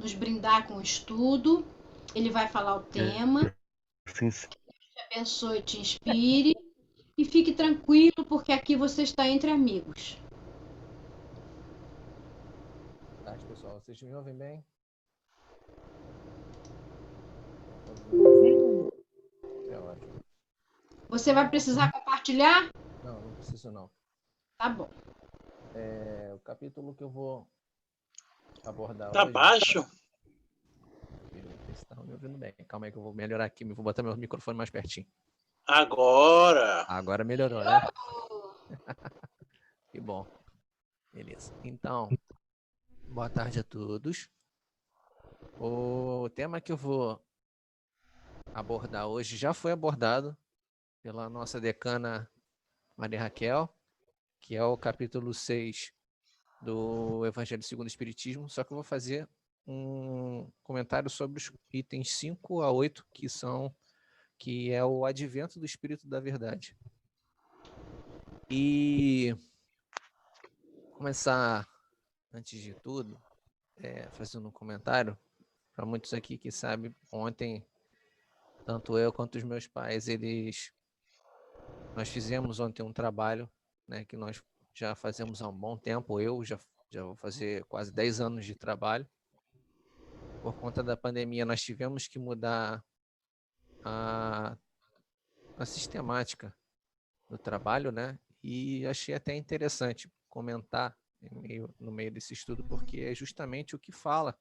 nos brindar com o estudo. Ele vai falar o tema. Sim, sim. Te abençoe, te inspire e fique tranquilo, porque aqui você está entre amigos. Boa tarde, pessoal. Vocês me ouvem bem? Estão todos me ouvindo? É ótimo. Você vai precisar compartilhar? Não, não preciso não. Tá bom. O capítulo que eu vou abordar Tá hoje... baixo? Deixa eu ver se vocês estão me ouvindo bem. Calma aí que eu vou melhorar aqui. Vou botar meu microfone mais pertinho. Agora. Agora melhorou, né? Que bom. Beleza. Então, boa tarde a todos. O tema que eu vou abordar hoje já foi abordado pela nossa decana Maria Raquel, que é o capítulo 6 do Evangelho segundo o Espiritismo, só que eu vou fazer um comentário sobre os itens 5 a 8, que é o advento do Espírito da Verdade. E começar, antes de tudo, fazendo um comentário, para muitos aqui que sabem, ontem, tanto eu quanto os meus pais, nós fizemos ontem um trabalho, né, que nós já fazemos há um bom tempo, eu já vou fazer quase 10 anos de trabalho. Por conta da pandemia, nós tivemos que mudar a sistemática do trabalho, né? E achei até interessante comentar no meio desse estudo, porque é justamente o que fala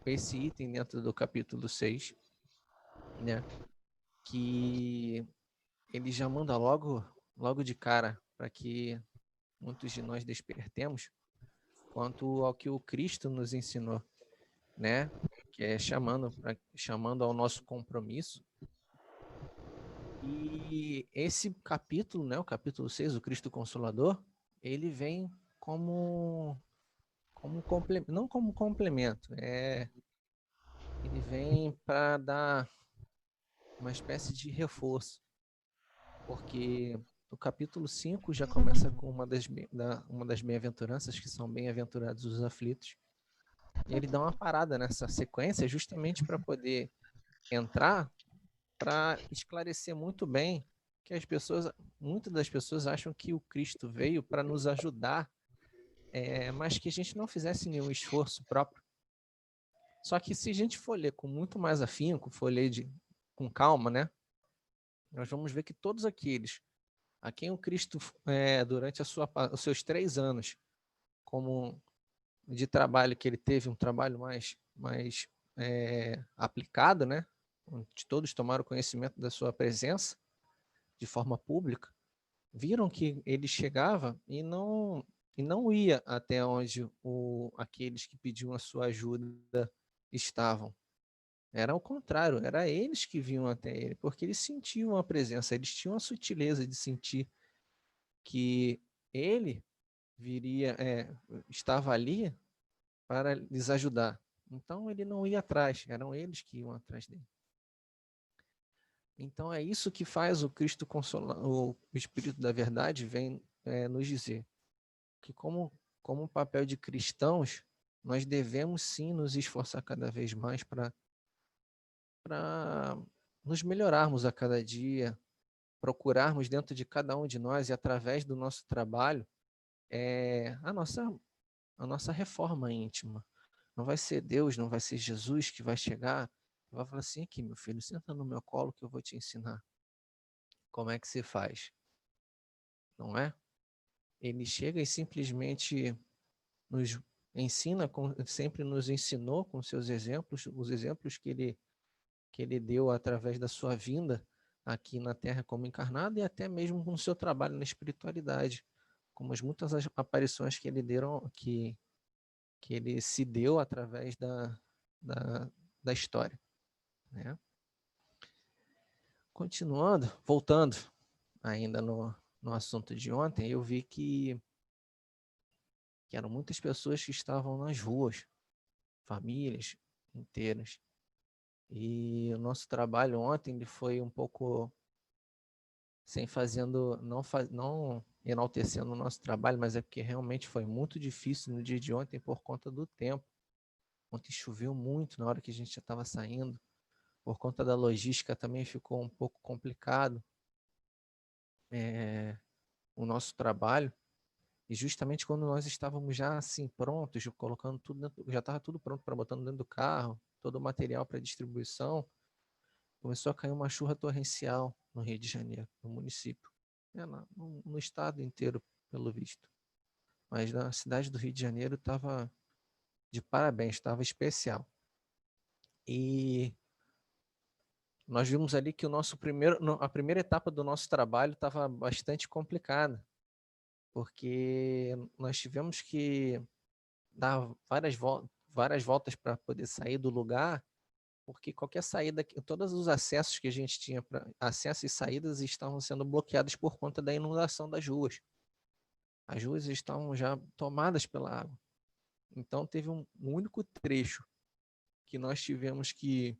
esse item dentro do capítulo 6, né? Que ele já manda logo de cara para que muitos de nós despertemos quanto ao que o Cristo nos ensinou, né? Que é chamando ao nosso compromisso. E esse capítulo, né, o capítulo 6, o Cristo Consolador, ele vem não como complemento, ele vem para dar uma espécie de reforço, porque o capítulo 5 já começa com uma das bem-aventuranças, que são bem-aventurados os aflitos, e ele dá uma parada nessa sequência justamente para poder entrar, para esclarecer muito bem que muitas das pessoas acham que o Cristo veio para nos ajudar, mas que a gente não fizesse nenhum esforço próprio. Só que se a gente for ler com muito mais afinco, for ler com calma, né, nós vamos ver que todos aqueles a quem o Cristo, durante os seus 3 anos como de trabalho que ele teve, um trabalho mais aplicado, né, onde todos tomaram conhecimento da sua presença de forma pública, viram que ele chegava e não ia até onde aqueles que pediam a sua ajuda estavam. Era o contrário, era eles que vinham até ele, porque eles sentiam a presença, eles tinham a sutileza de sentir que ele estava ali para lhes ajudar. Então ele não ia atrás, eram eles que iam atrás dele. Então é isso que faz o Cristo o Espírito da Verdade vem nos dizer que como papel de cristãos, nós devemos sim nos esforçar cada vez mais para nos melhorarmos a cada dia, procurarmos dentro de cada um de nós e através do nosso trabalho a nossa reforma íntima. Não vai ser Deus, não vai ser Jesus que vai chegar e vai falar assim: aqui, meu filho, senta no meu colo que eu vou te ensinar como é que se faz. Não é? Ele chega e simplesmente nos ensina, sempre nos ensinou com seus exemplos, os exemplos que ele deu através da sua vinda aqui na Terra como encarnado e até mesmo com o seu trabalho na espiritualidade, como as muitas aparições que ele que ele se deu através da história, né? Continuando, voltando ainda no assunto de ontem, eu vi que eram muitas pessoas que estavam nas ruas, famílias inteiras. E o nosso trabalho ontem ele foi um pouco sem fazendo, não enaltecendo o nosso trabalho, mas é porque realmente foi muito difícil no dia de ontem por conta do tempo. Ontem choveu muito na hora que a gente já estava saindo. Por conta da logística também ficou um pouco complicado o nosso trabalho. E justamente quando nós estávamos já assim prontos, colocando tudo dentro, já estava tudo pronto para botar dentro do carro, todo o material para distribuição, começou a cair uma chuva torrencial no Rio de Janeiro, no município. No estado inteiro, pelo visto. Mas na cidade do Rio de Janeiro estava de parabéns, estava especial. E nós vimos ali que a primeira etapa do nosso trabalho estava bastante complicada, porque nós tivemos que dar várias voltas para poder sair do lugar, porque qualquer saída, todos os acessos que a gente tinha, acesso e saídas estavam sendo bloqueados por conta da inundação das ruas. As ruas estavam já tomadas pela água. Então teve um único trecho que nós tivemos que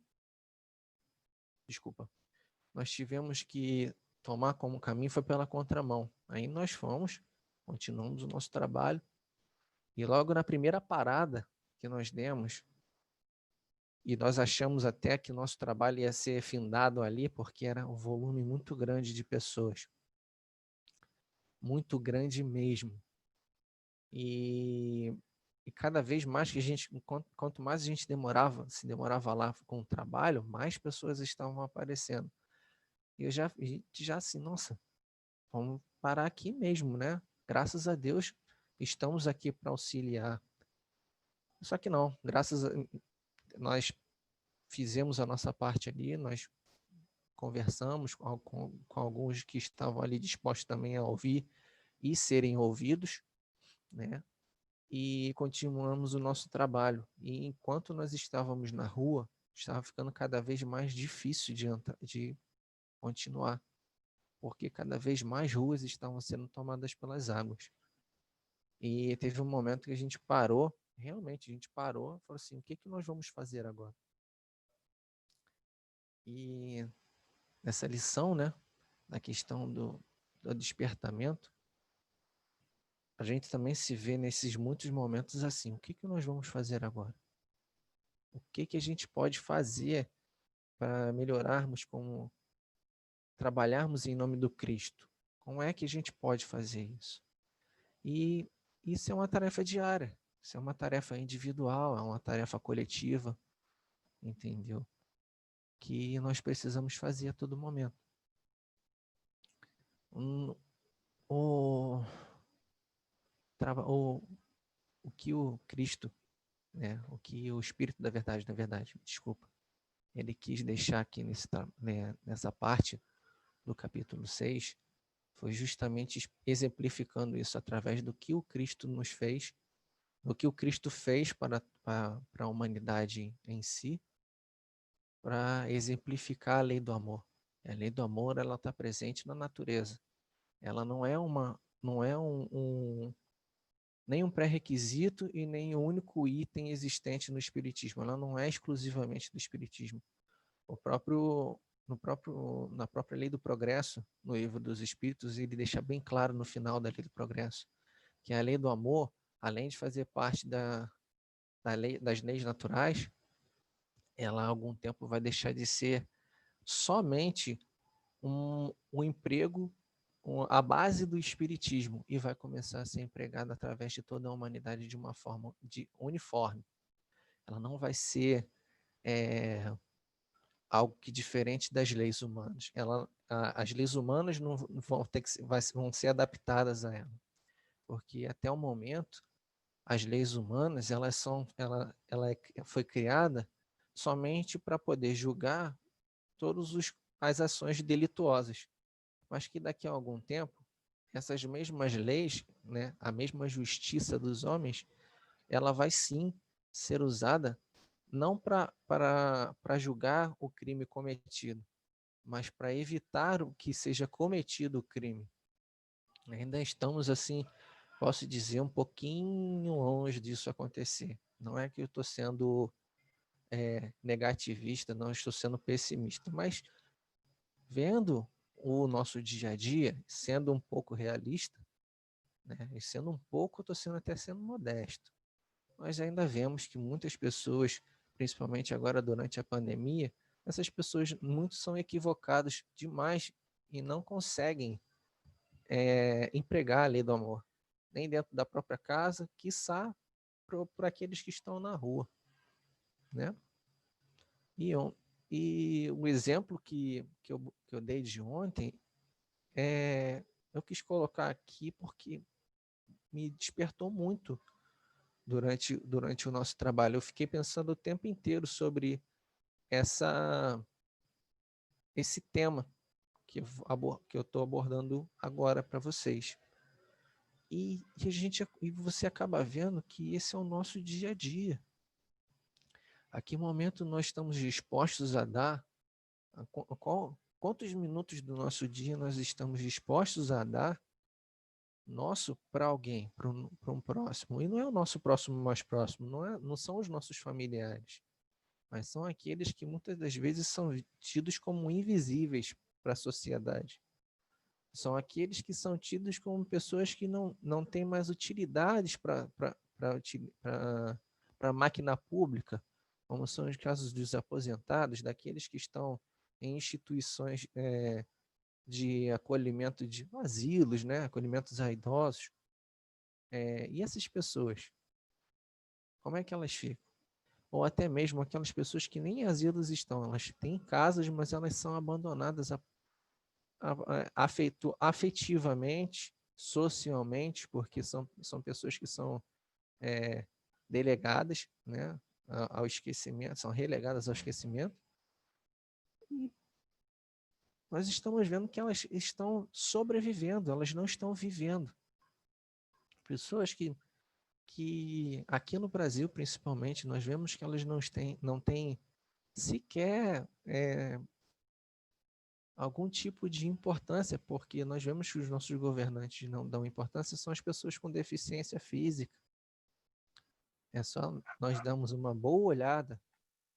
tomar como caminho, foi pela contramão. Aí nós fomos, continuamos o nosso trabalho, e logo na primeira parada que nós demos, e nós achamos até que nosso trabalho ia ser findado ali, porque era um volume muito grande de pessoas. Muito grande mesmo. E cada vez mais que a gente, quanto mais a gente se demorava lá com o trabalho, mais pessoas estavam aparecendo. E a gente já assim, nossa, vamos parar aqui mesmo, né? Graças a Deus, estamos aqui para auxiliar. Só que não, nós fizemos a nossa parte ali, nós conversamos com alguns que estavam ali dispostos também a ouvir e serem ouvidos, né? E continuamos o nosso trabalho. E enquanto nós estávamos na rua, estava ficando cada vez mais difícil de continuar, porque cada vez mais ruas estavam sendo tomadas pelas águas. E teve um momento que a gente parou, realmente a gente parou e falou assim, o que nós vamos fazer agora? E nessa lição, né, da questão do despertamento, a gente também se vê nesses muitos momentos assim, o que nós vamos fazer agora? O que a gente pode fazer para melhorarmos, como trabalharmos em nome do Cristo? Como é que a gente pode fazer isso? E isso é uma tarefa diária, isso é uma tarefa individual, é uma tarefa coletiva, entendeu? Que nós precisamos fazer a todo momento. O que o Cristo, né, o que o Espírito da Verdade, na verdade, desculpa, ele quis deixar aqui nessa parte do capítulo 6, foi justamente exemplificando isso através do que o Cristo nos fez, do que o Cristo fez para a humanidade em si, para exemplificar a lei do amor. A lei do amor, ela está presente na natureza. Ela não é nem um pré-requisito e nem o único item existente no Espiritismo. Ela não é exclusivamente do Espiritismo. Na própria lei do progresso, no livro dos Espíritos, ele deixa bem claro no final da lei do progresso que a lei do amor, além de fazer parte das leis naturais, ela há algum tempo vai deixar de ser somente um emprego, a base do espiritismo, e vai começar a ser empregada através de toda a humanidade de uma forma uniforme. Ela não vai ser algo que diferente das leis humanas. As leis humanas não vão ser adaptadas a ela, porque até o momento as leis humanas foi criada somente para poder julgar todas as ações delituosas, mas que daqui a algum tempo essas mesmas leis, né, a mesma justiça dos homens, ela vai sim ser usada não para julgar o crime cometido, mas para evitar o que seja cometido o crime. Ainda estamos, assim, posso dizer, um pouquinho longe disso acontecer. Não é que eu estou sendo negativista, não estou sendo pessimista, mas vendo o nosso dia a dia, sendo um pouco realista, né? E sendo um pouco, eu estou até sendo modesto. Nós ainda vemos que muitas pessoas, principalmente agora durante a pandemia, essas pessoas muitos são equivocadas demais e não conseguem empregar a lei do amor, nem dentro da própria casa, quiçá para aqueles que estão na rua, né? E, e o exemplo que eu dei de ontem, eu quis colocar aqui porque me despertou muito durante o nosso trabalho. Eu fiquei pensando o tempo inteiro sobre esse tema que eu estou abordando agora para vocês. E você acaba vendo que esse é o nosso dia a dia. A que momento nós estamos dispostos a dar? Quantos minutos do nosso dia nós estamos dispostos a dar nosso para alguém, para um próximo? E não é o nosso próximo mais próximo, não são os nossos familiares, mas são aqueles que muitas das vezes são tidos como invisíveis para a sociedade. São aqueles que são tidos como pessoas que não têm mais utilidades para a máquina pública, como são os casos dos aposentados, daqueles que estão em instituições de acolhimento de asilos, né? Acolhimentos a idosos. E essas pessoas, como é que elas ficam? Ou até mesmo aquelas pessoas que nem em asilos estão, elas têm casas, mas elas são abandonadas afetivamente, socialmente, porque são pessoas que são delegadas, né, ao esquecimento, são relegadas ao esquecimento. E nós estamos vendo que elas estão sobrevivendo, elas não estão vivendo. Pessoas que aqui no Brasil, principalmente, nós vemos que elas não têm sequer algum tipo de importância, porque nós vemos que os nossos governantes não dão importância, são as pessoas com deficiência física. É só nós darmos uma boa olhada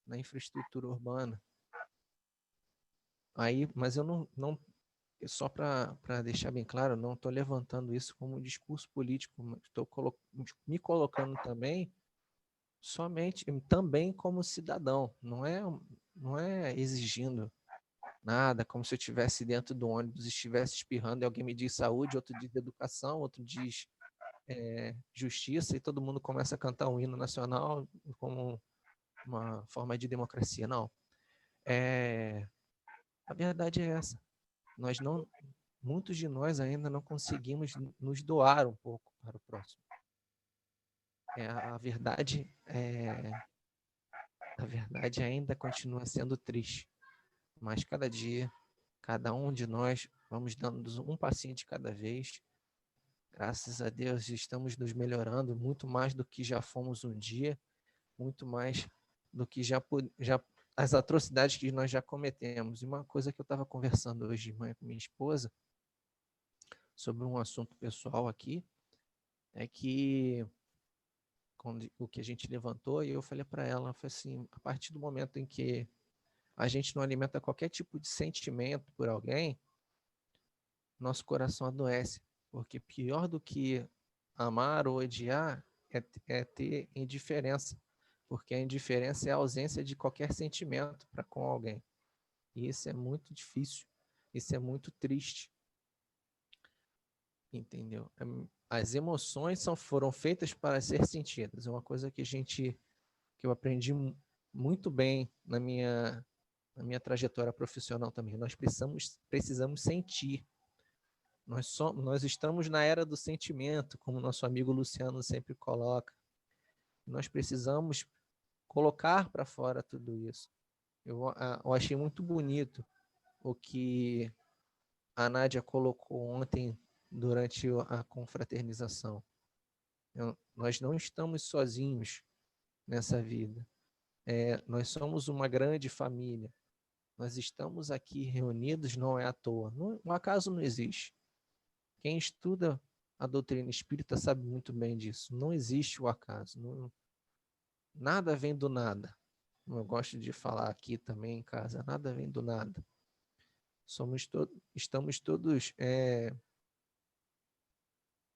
na infraestrutura urbana. Aí, mas eu não só para deixar bem claro, não estou levantando isso como discurso político, estou me colocando também como cidadão, não é exigindo nada, como se eu estivesse dentro do ônibus e estivesse espirrando e alguém me diz saúde, outro diz educação, outro diz justiça e todo mundo começa a cantar um hino nacional como uma forma de democracia. Não. A verdade é essa. Muitos de nós ainda não conseguimos nos doar um pouco para o próximo. A verdade ainda continua sendo triste, mas cada dia, cada um de nós, vamos dando um passinho de cada vez. Graças a Deus estamos nos melhorando muito mais do que já fomos um dia, muito mais do que já as atrocidades que nós já cometemos. E uma coisa que eu estava conversando hoje de manhã com minha esposa sobre um assunto pessoal aqui é que o que a gente levantou, e eu falei para ela, foi assim, a partir do momento em que a gente não alimenta qualquer tipo de sentimento por alguém, nosso coração adoece, porque pior do que amar ou odiar é ter indiferença, porque a indiferença é a ausência de qualquer sentimento para com alguém. E isso é muito difícil, isso é muito triste. Entendeu? As emoções foram feitas para ser sentidas. É uma coisa que eu aprendi muito bem na minha trajetória profissional também. Nós precisamos sentir. Nós estamos na era do sentimento, como nosso amigo Luciano sempre coloca. Nós precisamos colocar para fora tudo isso. Eu achei muito bonito o que a Nádia colocou ontem durante a confraternização. Nós não estamos sozinhos nessa vida. Nós somos uma grande família. Nós estamos aqui reunidos não é à toa. O acaso não existe. Quem estuda a doutrina espírita sabe muito bem disso. Não existe o acaso. Nada vem do nada. Eu gosto de falar aqui também em casa. Nada vem do nada. Estamos todos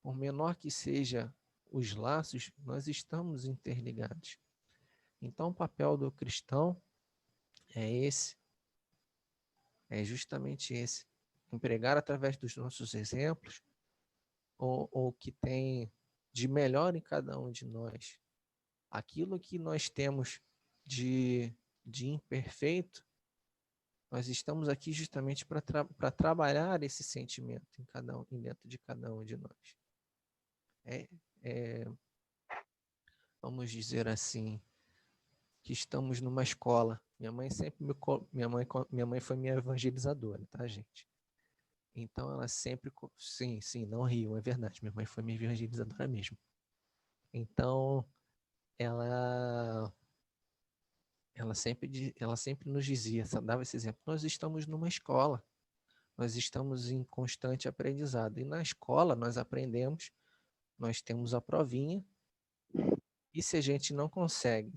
por menor que seja os laços, nós estamos interligados. Então, o papel do cristão é esse, é justamente esse. Empregar através dos nossos exemplos o que tem de melhor em cada um de nós. Aquilo que nós temos de imperfeito, nós estamos aqui justamente para trabalhar esse sentimento dentro de cada um de nós. Vamos dizer assim, que estamos numa escola. Minha mãe foi minha evangelizadora, tá, gente? Então ela sempre, sim, não riam, é verdade. Minha mãe foi minha evangelizadora mesmo. Então ela sempre nos dizia, dava esse exemplo. Nós estamos numa escola. Nós estamos em constante aprendizado. E na escola nós aprendemos, nós temos a provinha, e se a gente não consegue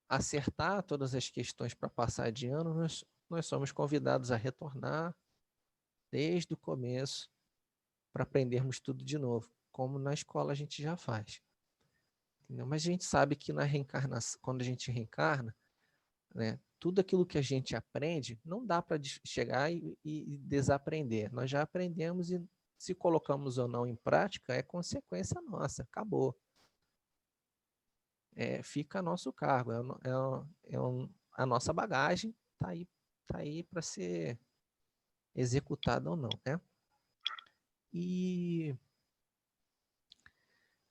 acertar todas as questões para passar de ano, nós somos convidados a retornar desde o começo para aprendermos tudo de novo, como na escola a gente já faz. Entendeu? Mas a gente sabe que na reencarnação, quando a gente reencarna, né, tudo aquilo que a gente aprende, não dá para chegar e desaprender. Nós já aprendemos e se colocamos ou não em prática, é consequência nossa, acabou. Fica a nosso cargo, a nossa bagagem está aí para ser executada ou não, né? E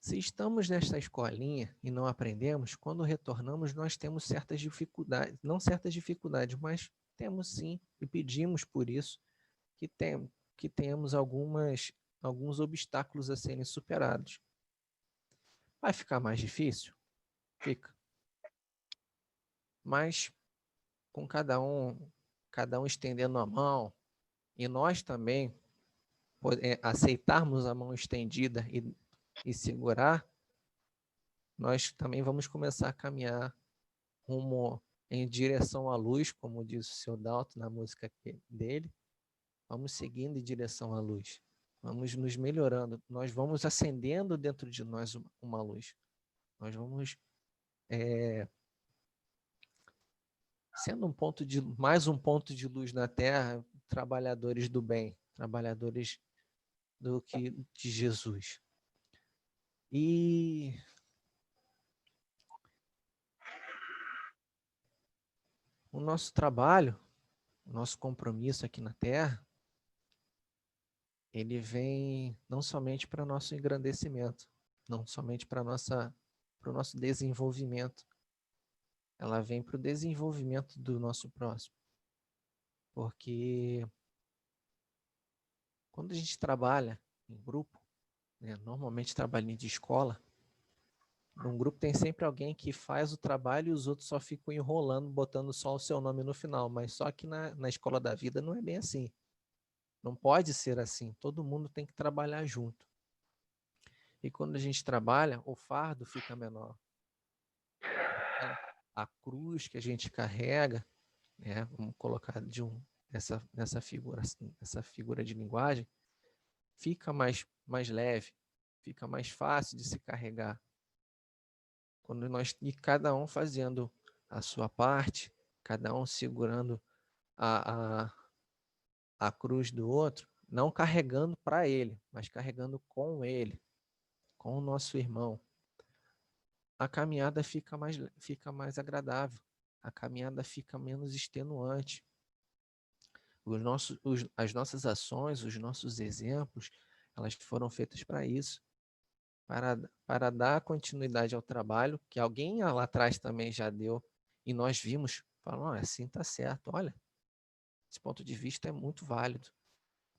se estamos nesta escolinha e não aprendemos, quando retornamos nós temos certas dificuldades, não certas dificuldades, mas temos sim, e pedimos por isso, que tenhamos alguns obstáculos a serem superados. Vai ficar mais difícil? Fica. Mas com cada um estendendo a mão, e nós também aceitarmos a mão estendida e segurar, nós também vamos começar a caminhar rumo em direção à luz, como diz o seu Dalton na música dele. Vamos seguindo em direção à luz. Vamos nos melhorando. Nós vamos acendendo dentro de nós uma luz. Nós vamos sendo mais um ponto de luz na Terra, trabalhadores do bem, trabalhadores de Jesus. E o nosso trabalho, o nosso compromisso aqui na Terra, ele vem não somente para nosso engrandecimento, não somente para o nosso desenvolvimento, ela vem para o desenvolvimento do nosso próximo. Porque quando a gente trabalha em grupo, né, normalmente trabalhinho de escola, num grupo tem sempre alguém que faz o trabalho e os outros só ficam enrolando, botando só o seu nome no final. Mas só que na escola da vida não é bem assim. Não pode ser assim. Todo mundo tem que trabalhar junto. E quando a gente trabalha, o fardo fica menor. A cruz que a gente carrega, né, vamos colocar nessa figura de linguagem, fica mais leve, fica mais fácil de se carregar. E cada um fazendo a sua parte, cada um segurando a cruz do outro, não carregando para ele, mas carregando com ele, com o nosso irmão. A caminhada fica mais agradável, a caminhada fica menos extenuante. As nossas ações, os nossos exemplos, elas foram feitas para isso, para dar continuidade ao trabalho que alguém lá atrás também já deu, e nós vimos, falando, assim está certo, olha, esse ponto de vista é muito válido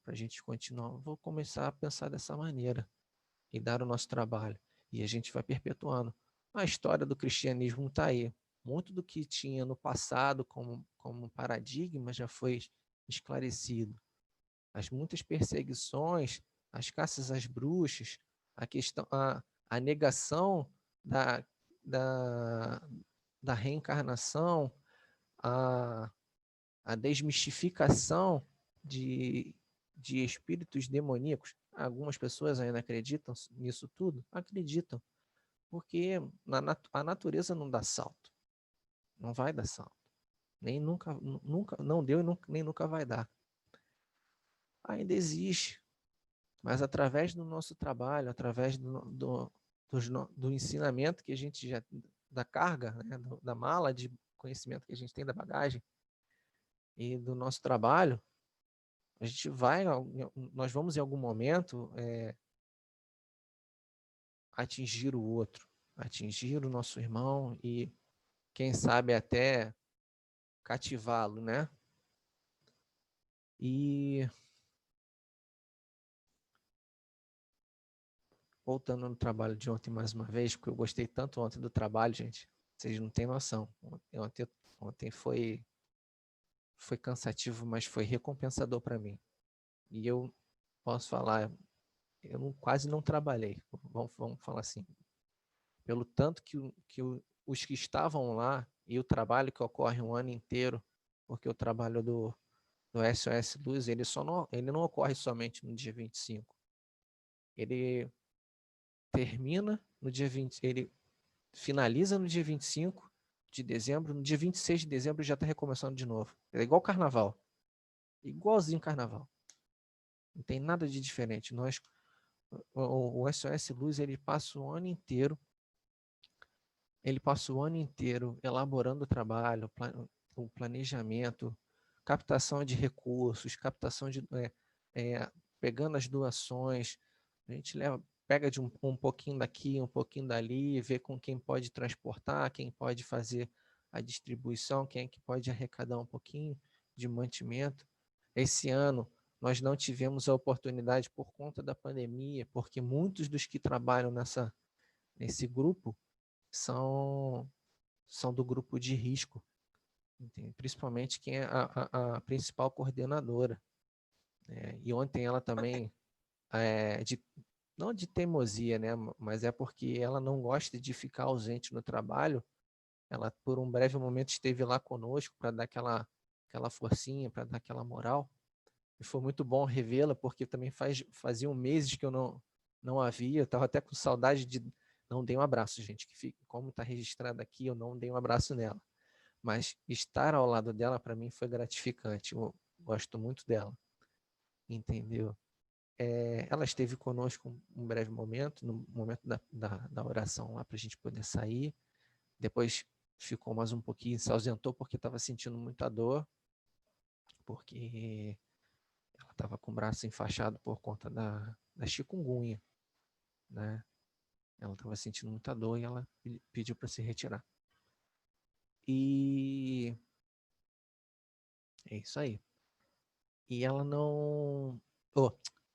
para a gente continuar. Vou começar a pensar dessa maneira e dar o nosso trabalho. E a gente vai perpetuando. A história do cristianismo está aí. Muito do que tinha no passado como paradigma já foi esclarecido. As muitas perseguições, as caças às bruxas, a negação da reencarnação, a desmistificação de espíritos demoníacos. Algumas pessoas ainda acreditam nisso tudo? Acreditam, porque a natureza não dá salto, não vai dar salto, nem nunca não deu e nem nunca vai dar. Ainda existe, mas através do nosso trabalho, através do ensinamento que a gente já, da carga, né, da mala de conhecimento que a gente tem, da bagagem e do nosso trabalho, a gente nós vamos em algum momento atingir o outro, atingir o nosso irmão e, quem sabe, até cativá-lo, né? E voltando no trabalho de ontem mais uma vez, porque eu gostei tanto ontem do trabalho, gente, vocês não têm noção. Ontem foi cansativo, mas foi recompensador para mim. E eu posso falar, eu quase não trabalhei, vamos falar assim. Pelo tanto que os que estavam lá e o trabalho que ocorre um ano inteiro, porque o trabalho do SOS Luz, ele não ocorre somente no dia 25. Ele termina no dia 20, ele finaliza no dia 25 de dezembro, no dia 26 de dezembro já está recomeçando de novo. É igual carnaval. Igualzinho carnaval. Não tem nada de diferente. O SOS Luz, ele passa o ano inteiro elaborando o trabalho, o planejamento, captação de recursos, pegando as doações. A gente pega de um pouquinho daqui, um pouquinho dali, vê com quem pode transportar, quem pode fazer a distribuição, quem é que pode arrecadar um pouquinho de mantimento. Esse ano nós não tivemos a oportunidade por conta da pandemia, porque muitos dos que trabalham nesse grupo são do grupo de risco, entende? Principalmente quem é a principal coordenadora. E ontem ela também, não de teimosia, né, mas é porque ela não gosta de ficar ausente no trabalho. Ela, por um breve momento, esteve lá conosco para dar aquela forcinha, para dar aquela moral. E foi muito bom revê-la, porque também faziam meses que eu não a via. Eu estava até com saudade de... Não dei um abraço, gente, como está registrado aqui, eu não dei um abraço nela. Mas estar ao lado dela, para mim, foi gratificante. Eu gosto muito dela, entendeu? Ela esteve conosco um breve momento, no momento da oração lá, para a gente poder sair. Depois ficou mais um pouquinho, se ausentou porque estava sentindo muita dor, porque ela estava com o braço enfaixado por conta da chikungunya, né? Ela estava sentindo muita dor e ela pediu para se retirar. E é isso aí. E ela não...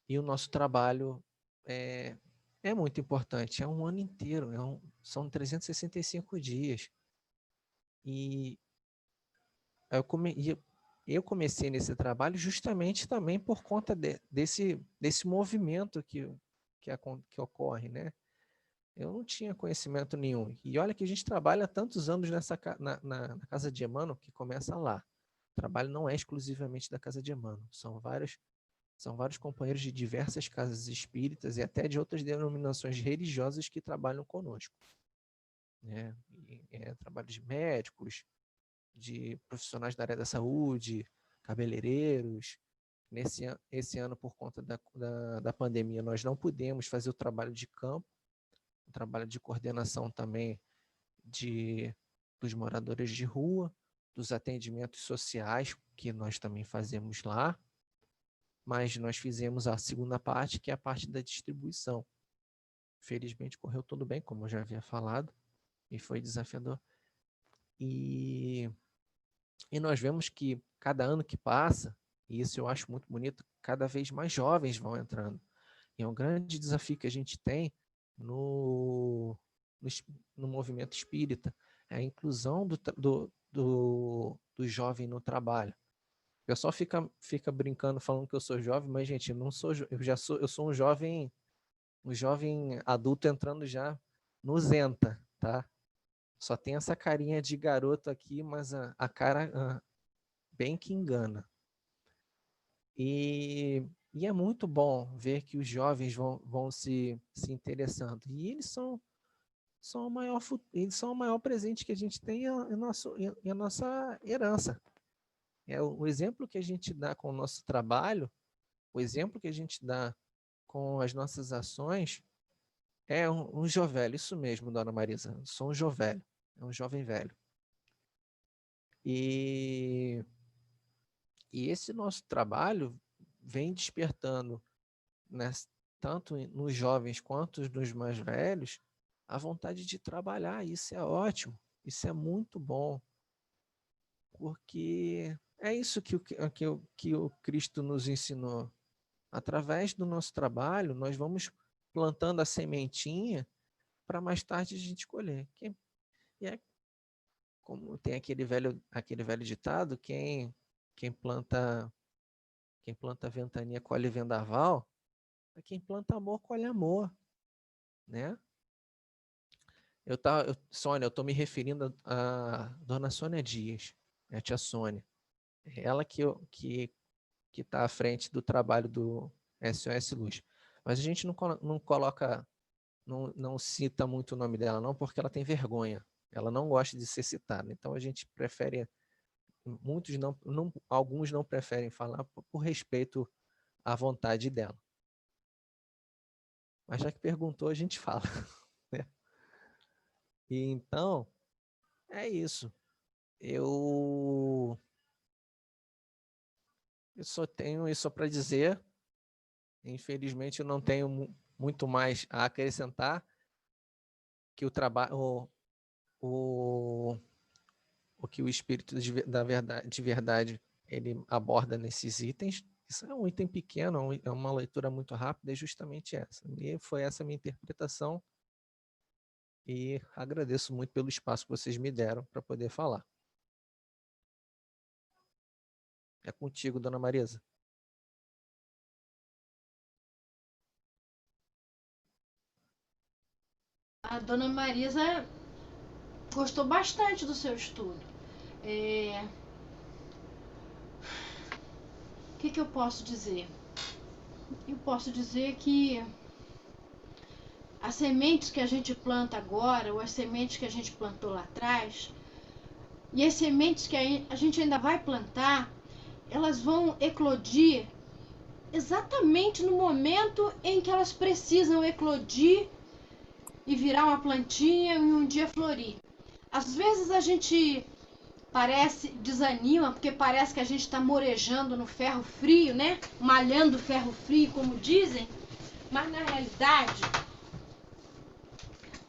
e o nosso trabalho é muito importante. É um ano inteiro, são 365 dias. E eu comecei nesse trabalho justamente também por conta desse movimento que ocorre, né? Eu não tinha conhecimento nenhum. E olha que a gente trabalha há tantos anos na Casa de Emmanuel, que começa lá. O trabalho não é exclusivamente da Casa de Emmanuel. São vários companheiros de diversas casas espíritas e até de outras denominações religiosas que trabalham conosco, né? Trabalho de médicos, de profissionais da área da saúde, cabeleireiros. Esse ano, por conta da pandemia, nós não pudemos fazer o trabalho de campo, o trabalho de coordenação também dos moradores de rua, dos atendimentos sociais, que nós também fazemos lá, mas nós fizemos a segunda parte, que é a parte da distribuição. Felizmente correu tudo bem, como eu já havia falado, e foi desafiador. E nós vemos que cada ano que passa, e isso eu acho muito bonito, cada vez mais jovens vão entrando. E é um grande desafio que a gente tem no movimento espírita, é a inclusão do jovem no trabalho. O pessoal fica brincando, falando que eu sou jovem, mas, gente, eu não sou, eu sou um jovem adulto entrando já no Zenta, tá? Só tem essa carinha de garoto aqui, mas a cara bem que engana. E E é muito bom ver que os jovens vão se interessando. E eles são eles são o maior presente que a gente tem em a nossa herança. O exemplo que a gente dá com o nosso trabalho, o exemplo que a gente dá com as nossas ações, é um jovelho. Isso mesmo, dona Marisa. Eu sou um jovelho. É um jovem velho. E esse nosso trabalho vem despertando, né, tanto nos jovens quanto nos mais velhos, a vontade de trabalhar. Isso é ótimo. Isso é muito bom. Porque é isso que o Cristo nos ensinou. Através do nosso trabalho, nós vamos plantando a sementinha para mais tarde a gente colher. E é como tem aquele velho ditado, quem planta ventania colhe vendaval, quem planta amor colhe amor, né? Sônia, eu estou me referindo a dona Sônia Dias, a tia Sônia. É ela que está à frente do trabalho do SOS Luz. Mas a gente não coloca, não cita muito o nome dela, não, porque ela tem vergonha. Ela não gosta de ser citada. Então a gente prefere, alguns não preferem falar por respeito à vontade dela. Mas já que perguntou, a gente fala. Né? E então, é isso. Eu só tenho isso para dizer. Infelizmente, eu não tenho muito mais a acrescentar, que o trabalho, o que o Espírito de verdade ele aborda nesses itens. Isso é um item pequeno, é uma leitura muito rápida, é justamente essa. E foi essa a minha interpretação. E agradeço muito pelo espaço que vocês me deram para poder falar. É contigo, dona Marisa. A dona Marisa gostou bastante do seu estudo. O que eu posso dizer? Eu posso dizer que as sementes que a gente planta agora, ou as sementes que a gente plantou lá atrás, e as sementes que a gente ainda vai plantar, elas vão eclodir exatamente no momento em que elas precisam eclodir e virar uma plantinha e um dia florir. Às vezes a gente desanima, porque parece que a gente está morejando no ferro frio, né? Malhando ferro frio, como dizem. Mas na realidade,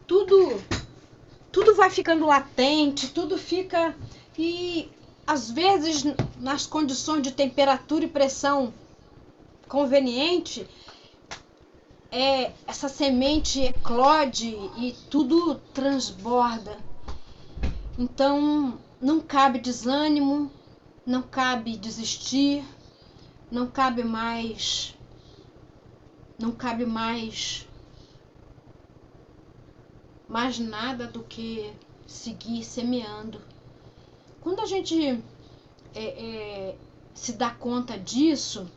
tudo vai ficando latente, tudo fica... E às vezes, nas condições de temperatura e pressão conveniente, essa semente eclode e tudo transborda. Então, não cabe desânimo, não cabe desistir, não cabe mais nada do que seguir semeando. Quando a gente se dá conta disso,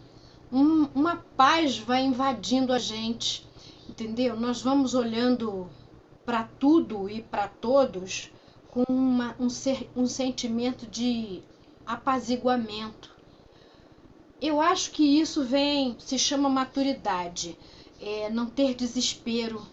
uma paz vai invadindo a gente, entendeu? Nós vamos olhando para tudo e para todos com um sentimento de apaziguamento. Eu acho que isso se chama maturidade, não ter desespero.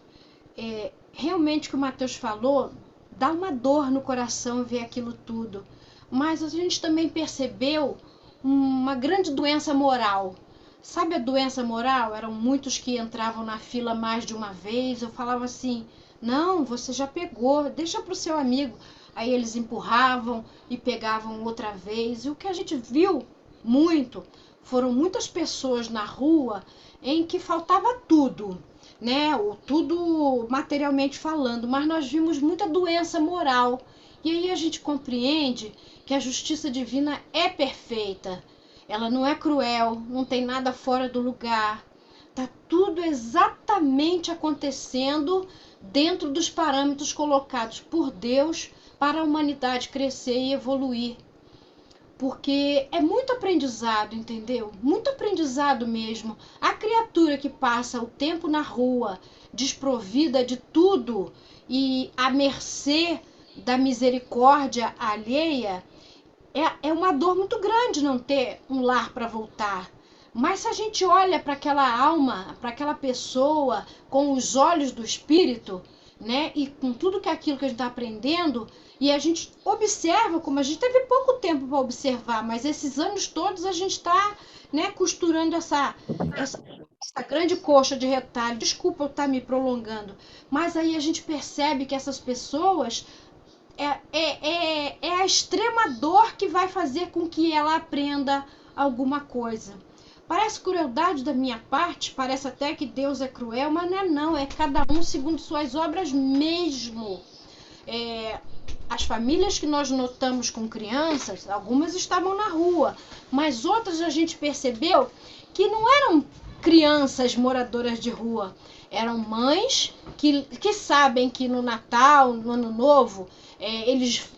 Realmente o que o Matheus falou, dá uma dor no coração ver aquilo tudo, mas a gente também percebeu uma grande doença moral. Sabe a doença moral? Eram muitos que entravam na fila mais de uma vez. Eu falava assim, não, você já pegou, deixa para o seu amigo. Aí eles empurravam e pegavam outra vez. E o que a gente viu muito, foram muitas pessoas na rua em que faltava tudo, né? Tudo materialmente falando, mas nós vimos muita doença moral. E aí a gente compreende que a justiça divina é perfeita. Ela não é cruel, não tem nada fora do lugar. Tá tudo exatamente acontecendo dentro dos parâmetros colocados por Deus para a humanidade crescer e evoluir. porque é muito aprendizado, entendeu? Muito aprendizado mesmo. A criatura que passa o tempo na rua, desprovida de tudo e à mercê da misericórdia alheia, é uma dor muito grande não ter um lar para voltar. Mas se a gente olha para aquela alma, para aquela pessoa, com os olhos do espírito, né, e com tudo aquilo que a gente está aprendendo, e a gente observa, como a gente teve pouco tempo para observar, mas esses anos todos a gente está, né, costurando essa grande coxa de retalho. Desculpa eu estar me prolongando, mas aí a gente percebe que essas pessoas é a extrema dor que vai fazer com que ela aprenda alguma coisa. Parece crueldade da minha parte, parece até que Deus é cruel, mas não é não, é cada um segundo suas obras mesmo. As famílias que nós notamos com crianças, algumas estavam na rua, mas outras a gente percebeu que não eram crianças moradoras de rua, eram mães que sabem que no Natal, no Ano Novo,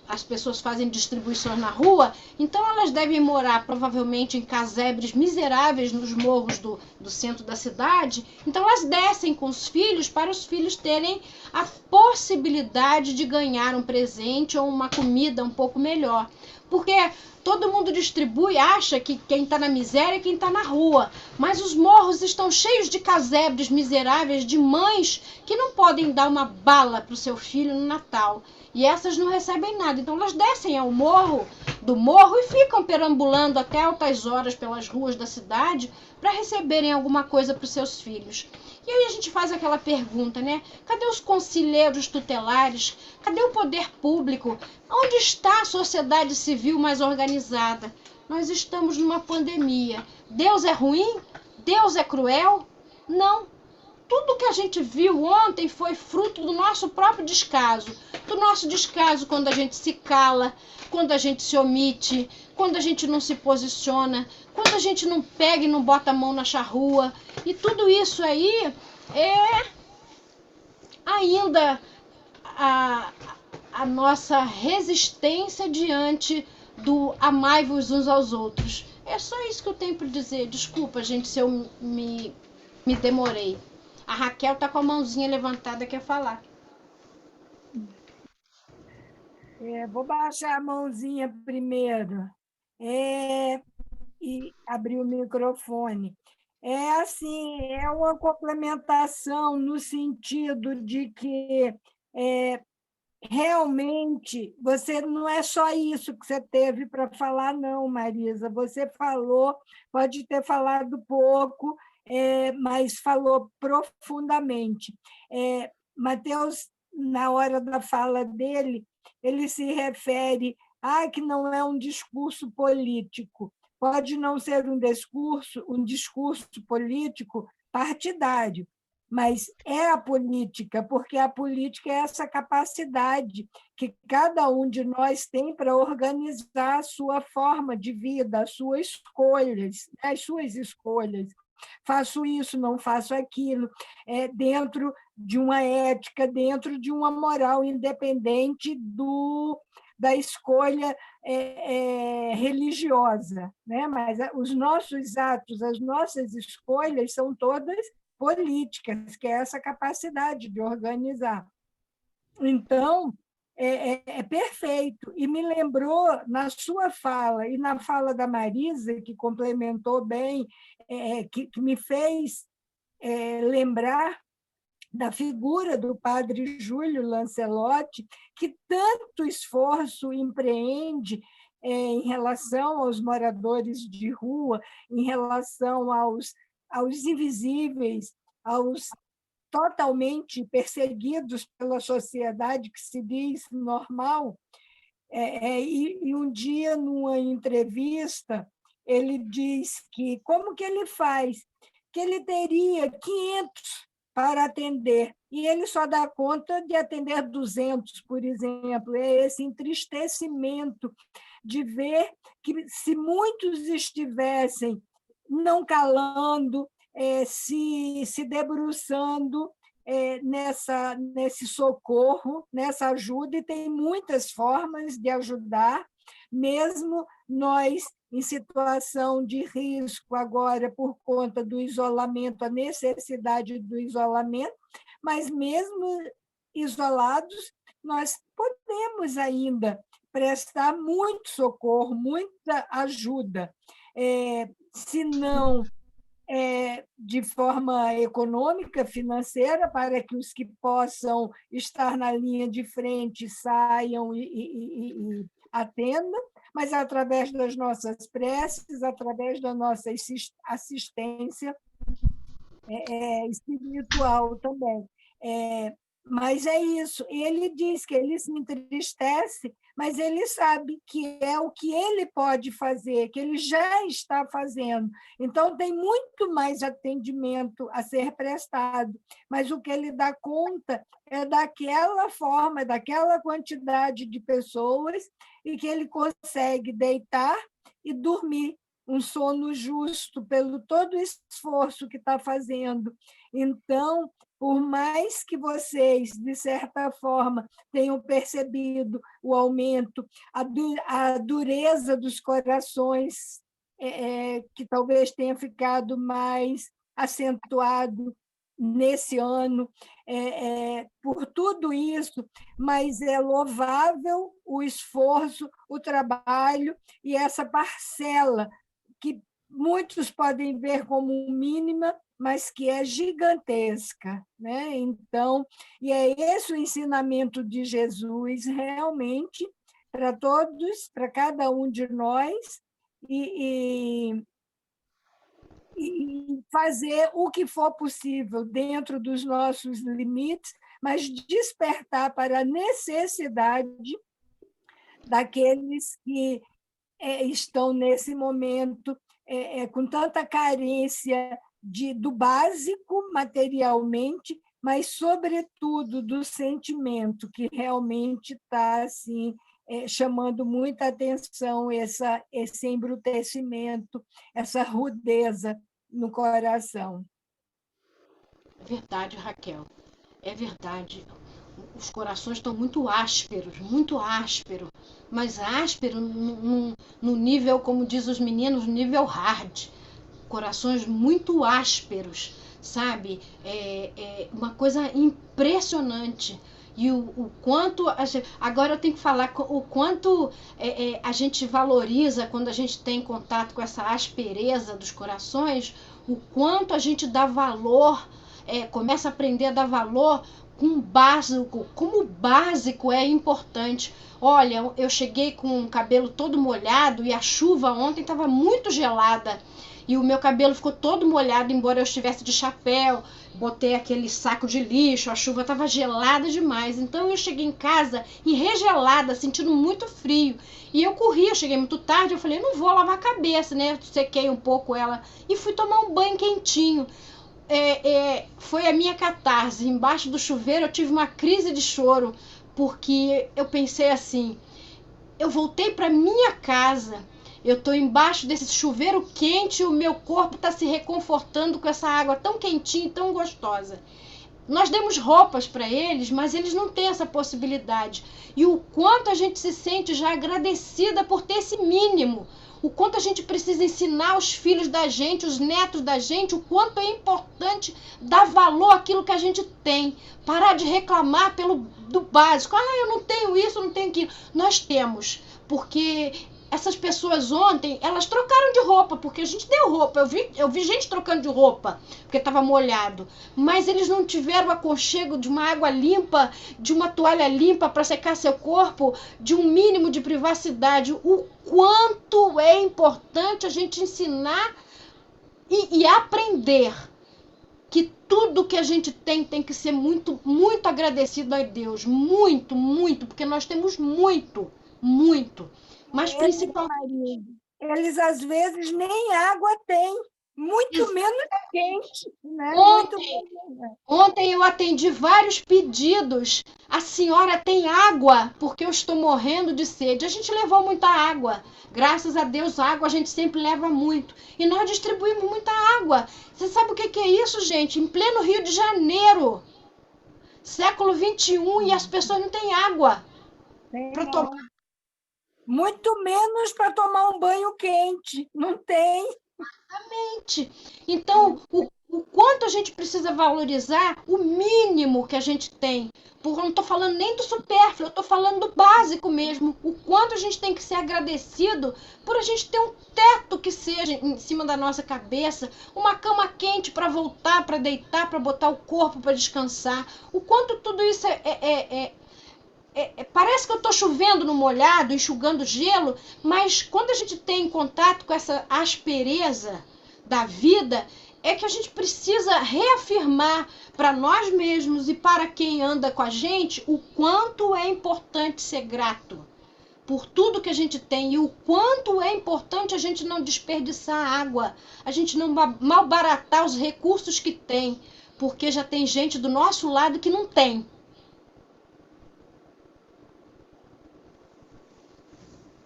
as pessoas fazem distribuições na rua, então elas devem morar provavelmente em casebres miseráveis nos morros do centro da cidade, então elas descem com os filhos para os filhos terem a possibilidade de ganhar um presente ou uma comida um pouco melhor. Porque todo mundo distribui, acha que quem está na miséria é quem está na rua, mas os morros estão cheios de casebres miseráveis, de mães que não podem dar uma bala para o seu filho no Natal. E essas não recebem nada. Então elas descem ao morro e ficam perambulando até altas horas pelas ruas da cidade para receberem alguma coisa para os seus filhos. E aí a gente faz aquela pergunta, né? Cadê os conselheiros tutelares? Cadê o poder público? Onde está a sociedade civil mais organizada? Nós estamos numa pandemia. Deus é ruim? Deus é cruel? Não. Tudo que a gente viu ontem foi fruto do nosso próprio descaso. Do nosso descaso quando a gente se cala, quando a gente se omite, quando a gente não se posiciona, quando a gente não pega e não bota a mão na charrua. E tudo isso aí é ainda a nossa resistência diante do amai-vos uns aos outros. É só isso que eu tenho para dizer. Desculpa, gente, se eu me demorei. A Raquel tá com a mãozinha levantada, quer falar. Vou baixar a mãozinha primeiro e abrir o microfone. Assim, é uma complementação no sentido de que realmente você não é só isso que você teve para falar, não, Marisa. Você falou, pode ter falado pouco, mas falou profundamente. Mateus, na hora da fala dele, ele se refere que não é um discurso político. Pode não ser um discurso político partidário, mas é a política, porque a política é essa capacidade que cada um de nós tem para organizar a sua forma de vida, as suas escolhas. Faço isso, não faço aquilo, dentro de uma ética, dentro de uma moral, independente da escolha religiosa, né? Mas os nossos atos, as nossas escolhas são todas políticas, que é essa capacidade de organizar. Então, é perfeito. E me lembrou, na sua fala e na fala da Marisa, que complementou bem, que me fez lembrar da figura do padre Júlio Lancelotti, que tanto esforço empreende em relação aos moradores de rua, em relação aos invisíveis, aos totalmente perseguidos pela sociedade que se diz normal. E um dia, numa entrevista, ele diz que como que ele faz? Que ele teria 500 para atender, e ele só dá conta de atender 200, por exemplo. É esse entristecimento de ver que, se muitos estivessem não calando, se debruçando nesse socorro, nessa ajuda, e tem muitas formas de ajudar, mesmo nós em situação de risco agora por conta do isolamento, a necessidade do isolamento, mas mesmo isolados, nós podemos ainda prestar muito socorro, muita ajuda. Se não de forma econômica, financeira, para que os que possam estar na linha de frente saiam e atendam, mas através das nossas preces, através da nossa assistência espiritual também. Mas é isso, ele diz que ele se entristece, mas ele sabe que é o que ele pode fazer, que ele já está fazendo. Então, tem muito mais atendimento a ser prestado, mas o que ele dá conta é daquela forma, daquela quantidade de pessoas, e que ele consegue deitar e dormir um sono justo pelo todo o esforço que está fazendo. Então, por mais que vocês, de certa forma, tenham percebido o aumento, a dureza dos corações, que talvez tenha ficado mais acentuado nesse ano, por tudo isso, mas é louvável o esforço, o trabalho e essa parcela que muitos podem ver como mínima, mas que é gigantesca, né? Então, e é esse o ensinamento de Jesus realmente para todos, para cada um de nós, e fazer o que for possível dentro dos nossos limites, mas despertar para a necessidade daqueles que estão nesse momento com tanta carência do básico materialmente, mas, sobretudo, do sentimento, que realmente está assim, chamando muita atenção esse embrutecimento, essa rudeza no coração. É verdade, Raquel, é verdade. Os corações estão muito ásperos, mas áspero no nível, como diz os meninos, nível hard. Corações muito ásperos, sabe? Uma coisa impressionante. E o quanto... Agora eu tenho que falar o quanto a gente valoriza quando a gente tem contato com essa aspereza dos corações, o quanto a gente dá valor, começa a aprender a dar valor com básico, como o básico é importante. Olha, eu cheguei com o cabelo todo molhado e a chuva ontem estava muito gelada e o meu cabelo ficou todo molhado, embora eu estivesse de chapéu, botei aquele saco de lixo, a chuva estava gelada demais, então eu cheguei em casa enregelada, sentindo muito frio, e eu corri, eu cheguei muito tarde, eu falei, não vou lavar a cabeça, né, sequei um pouco ela e fui tomar um banho quentinho. Foi a minha catarse. Embaixo do chuveiro eu tive uma crise de choro, porque eu pensei assim, eu voltei para minha casa, eu estou embaixo desse chuveiro quente e o meu corpo está se reconfortando com essa água tão quentinha e tão gostosa. Nós demos roupas para eles, mas eles não têm essa possibilidade. E o quanto a gente se sente já agradecida por ter esse mínimo, o quanto a gente precisa ensinar os filhos da gente, os netos da gente, o quanto é importante dar valor àquilo que a gente tem. Parar de reclamar do básico. Eu não tenho isso, eu não tenho aquilo. Nós temos, porque essas pessoas ontem, elas trocaram de roupa, porque a gente deu roupa. Eu vi gente trocando de roupa, porque estava molhado. Mas eles não tiveram o aconchego de uma água limpa, de uma toalha limpa para secar seu corpo, de um mínimo de privacidade. O quanto é importante a gente ensinar e aprender que tudo que a gente tem que ser muito, muito agradecido a Deus. Muito, muito, porque nós temos muito, muito. Mas principalmente... Eles, às vezes, nem água têm, muito menos quente. Né? Ontem eu atendi vários pedidos. A senhora tem água? Porque eu estou morrendo de sede. A gente levou muita água. Graças a Deus, água a gente sempre leva muito. E nós distribuímos muita água. Você sabe o que é isso, gente? Em pleno Rio de Janeiro, século XXI, e as pessoas não têm água para tomar. Muito menos para tomar um banho quente. Não tem. Então, o quanto a gente precisa valorizar o mínimo que a gente tem. Porque eu não estou falando nem do supérfluo, eu estou falando do básico mesmo. O quanto a gente tem que ser agradecido por a gente ter um teto que seja em cima da nossa cabeça, uma cama quente para voltar, para deitar, para botar o corpo para descansar. O quanto tudo isso parece que eu estou chovendo no molhado, enxugando gelo, mas quando a gente tem contato com essa aspereza da vida, é que a gente precisa reafirmar para nós mesmos e para quem anda com a gente o quanto é importante ser grato por tudo que a gente tem e o quanto é importante a gente não desperdiçar água, a gente não malbaratar os recursos que tem, porque já tem gente do nosso lado que não tem.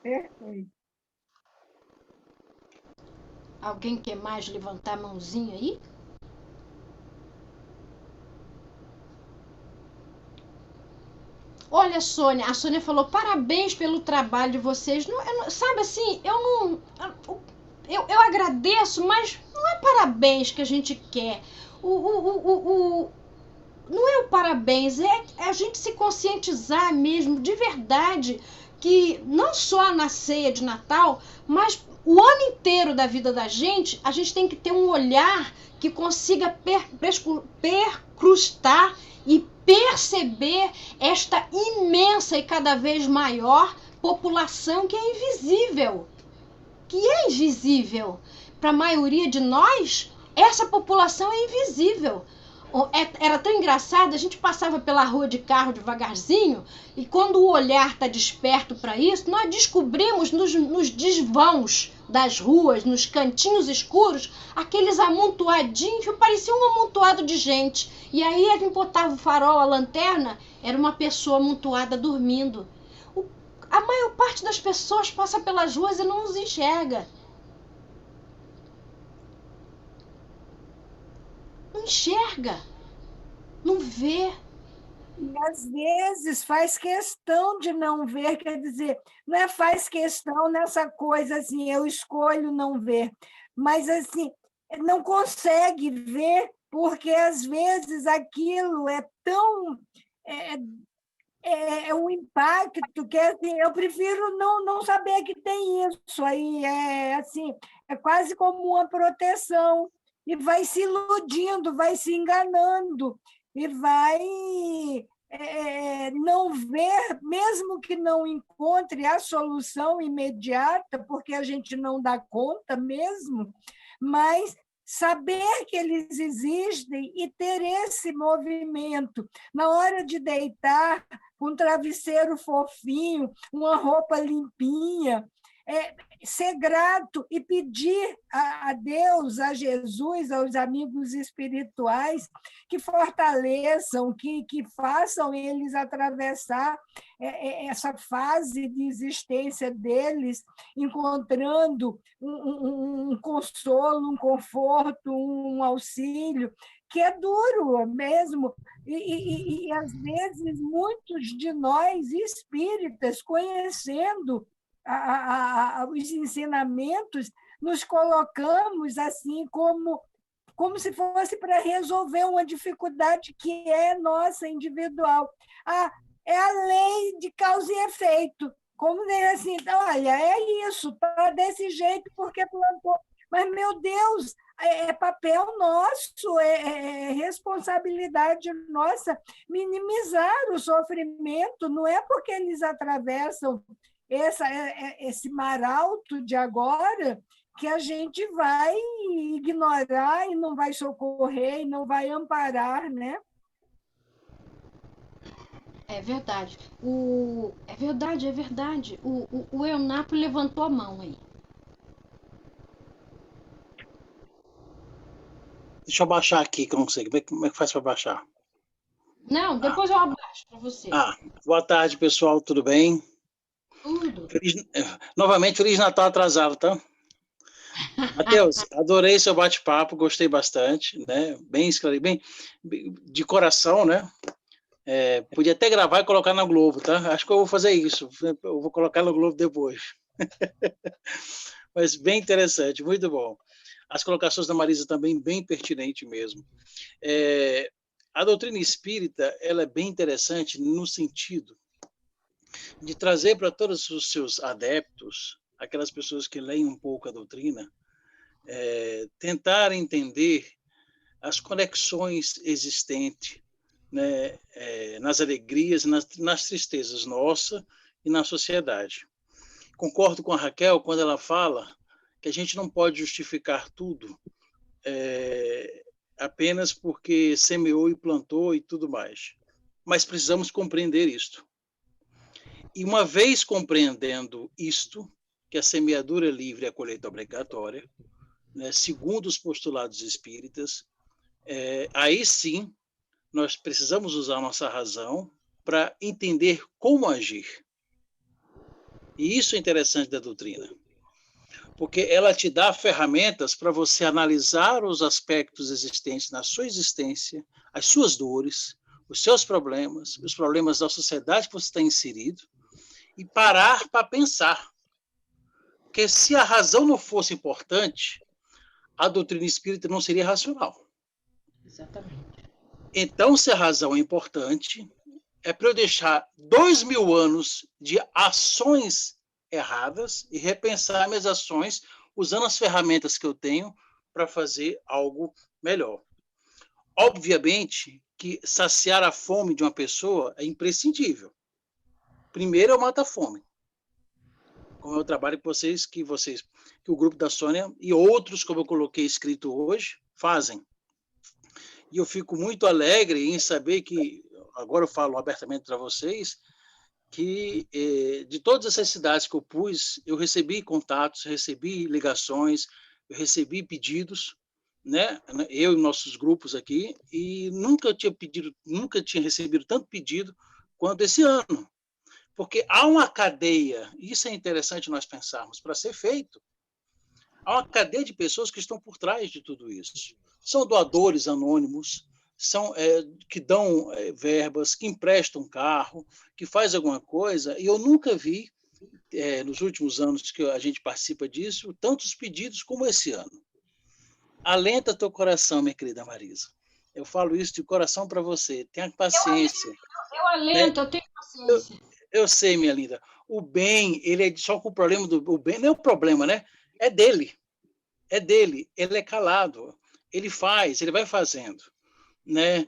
Perfeito. Alguém quer mais levantar a mãozinha aí? Olha, Sônia, a Sônia falou parabéns pelo trabalho de vocês. Sabe assim, eu agradeço, mas não é parabéns que a gente quer. Não é o parabéns, é a gente se conscientizar mesmo, de verdade, que não só na ceia de Natal, mas o ano inteiro da vida da gente, a gente tem que ter um olhar que consiga percrustar e perceber esta imensa e cada vez maior população que é invisível. Para a maioria de nós, essa população é invisível. Era tão engraçado, a gente passava pela rua de carro devagarzinho e quando o olhar está desperto para isso, nós descobrimos nos desvãos das ruas, nos cantinhos escuros, aqueles amontoadinhos que pareciam um amontoado de gente. E aí a gente botava o farol, a lanterna, era uma pessoa amontoada dormindo. A maior parte das pessoas passa pelas ruas e não os enxerga. Não enxerga, não vê. E às vezes faz questão de não ver, quer dizer, não é faz questão nessa coisa assim, eu escolho não ver, mas assim, não consegue ver, porque às vezes aquilo é tão. É um impacto que assim, eu prefiro não saber que tem isso aí, assim, é quase como uma proteção, e vai se iludindo, vai se enganando, e vai não ver, mesmo que não encontre a solução imediata, porque a gente não dá conta mesmo, mas saber que eles existem e ter esse movimento. Na hora de deitar, um travesseiro fofinho, uma roupa limpinha, ser grato e pedir a Deus, a Jesus, aos amigos espirituais que fortaleçam, que façam eles atravessar essa fase de existência deles, encontrando um consolo, um conforto, um auxílio, que é duro mesmo. E às vezes, muitos de nós espíritas, conhecendo os ensinamentos, nos colocamos assim como se fosse para resolver uma dificuldade que é nossa, individual. É a lei de causa e efeito. Como assim, olha, é isso, está desse jeito porque plantou. Mas, meu Deus, é papel nosso, é responsabilidade nossa minimizar o sofrimento, não é porque eles atravessam esse mar alto de agora que a gente vai ignorar e não vai socorrer e não vai amparar, né? É verdade. É verdade. O Eunapo levantou a mão aí. Deixa eu baixar aqui, que eu não sei. Como é que faz para baixar? Não, depois eu abaixo para você. Boa tarde, pessoal. Tudo bem? Tudo. Novamente, Feliz Natal atrasado, tá? Matheus, adorei seu bate-papo, gostei bastante, né? Bem de coração, né? Podia até gravar e colocar na Globo, tá? Acho que eu vou fazer isso. Eu vou colocar no Globo depois. Mas bem interessante, muito bom. As colocações da Marisa também bem pertinente mesmo. A doutrina espírita, ela é bem interessante no sentido de trazer para todos os seus adeptos, aquelas pessoas que leem um pouco a doutrina, tentar entender as conexões existentes, né, nas alegrias, nas tristezas nossa e na sociedade. Concordo com a Raquel quando ela fala que a gente não pode justificar tudo apenas porque semeou e plantou e tudo mais. Mas precisamos compreender isto. E uma vez compreendendo isto, que a semeadura é livre e a colheita obrigatória, né, segundo os postulados espíritas, aí sim nós precisamos usar a nossa razão para entender como agir. E isso é interessante da doutrina, porque ela te dá ferramentas para você analisar os aspectos existentes na sua existência, as suas dores, os seus problemas, os problemas da sociedade que você está inserido, e parar para pensar. Porque se a razão não fosse importante, a doutrina espírita não seria racional. Exatamente. Então, se a razão é importante, é para eu deixar 2000 anos de ações erradas e repensar minhas ações usando as ferramentas que eu tenho para fazer algo melhor. Obviamente que saciar a fome de uma pessoa é imprescindível. Primeiro eu mato a fome. Como é o trabalho que o grupo da Sônia e outros, como eu coloquei escrito hoje, fazem. E eu fico muito alegre em saber que, agora eu falo abertamente para vocês, que de todas essas cidades que eu pus, eu recebi contatos, recebi ligações, eu recebi pedidos, né? Eu e nossos grupos aqui, e nunca tinha recebido tanto pedido quanto esse ano. Porque há uma cadeia, isso é interessante nós pensarmos, para ser feito. Há uma cadeia de pessoas que estão por trás de tudo isso. São doadores anônimos, que dão verbas, que emprestam carro, que faz alguma coisa, e eu nunca vi, nos últimos anos que a gente participa disso, tantos pedidos como esse ano. Alenta teu coração, minha querida Marisa. Eu falo isso de coração para você. Tenha paciência. Eu alento, eu tenho paciência. Eu sei, minha linda. O bem, ele é só com o problema o bem não é o problema, né? É dele. É dele. Ele é calado. Ele faz, ele vai fazendo, né?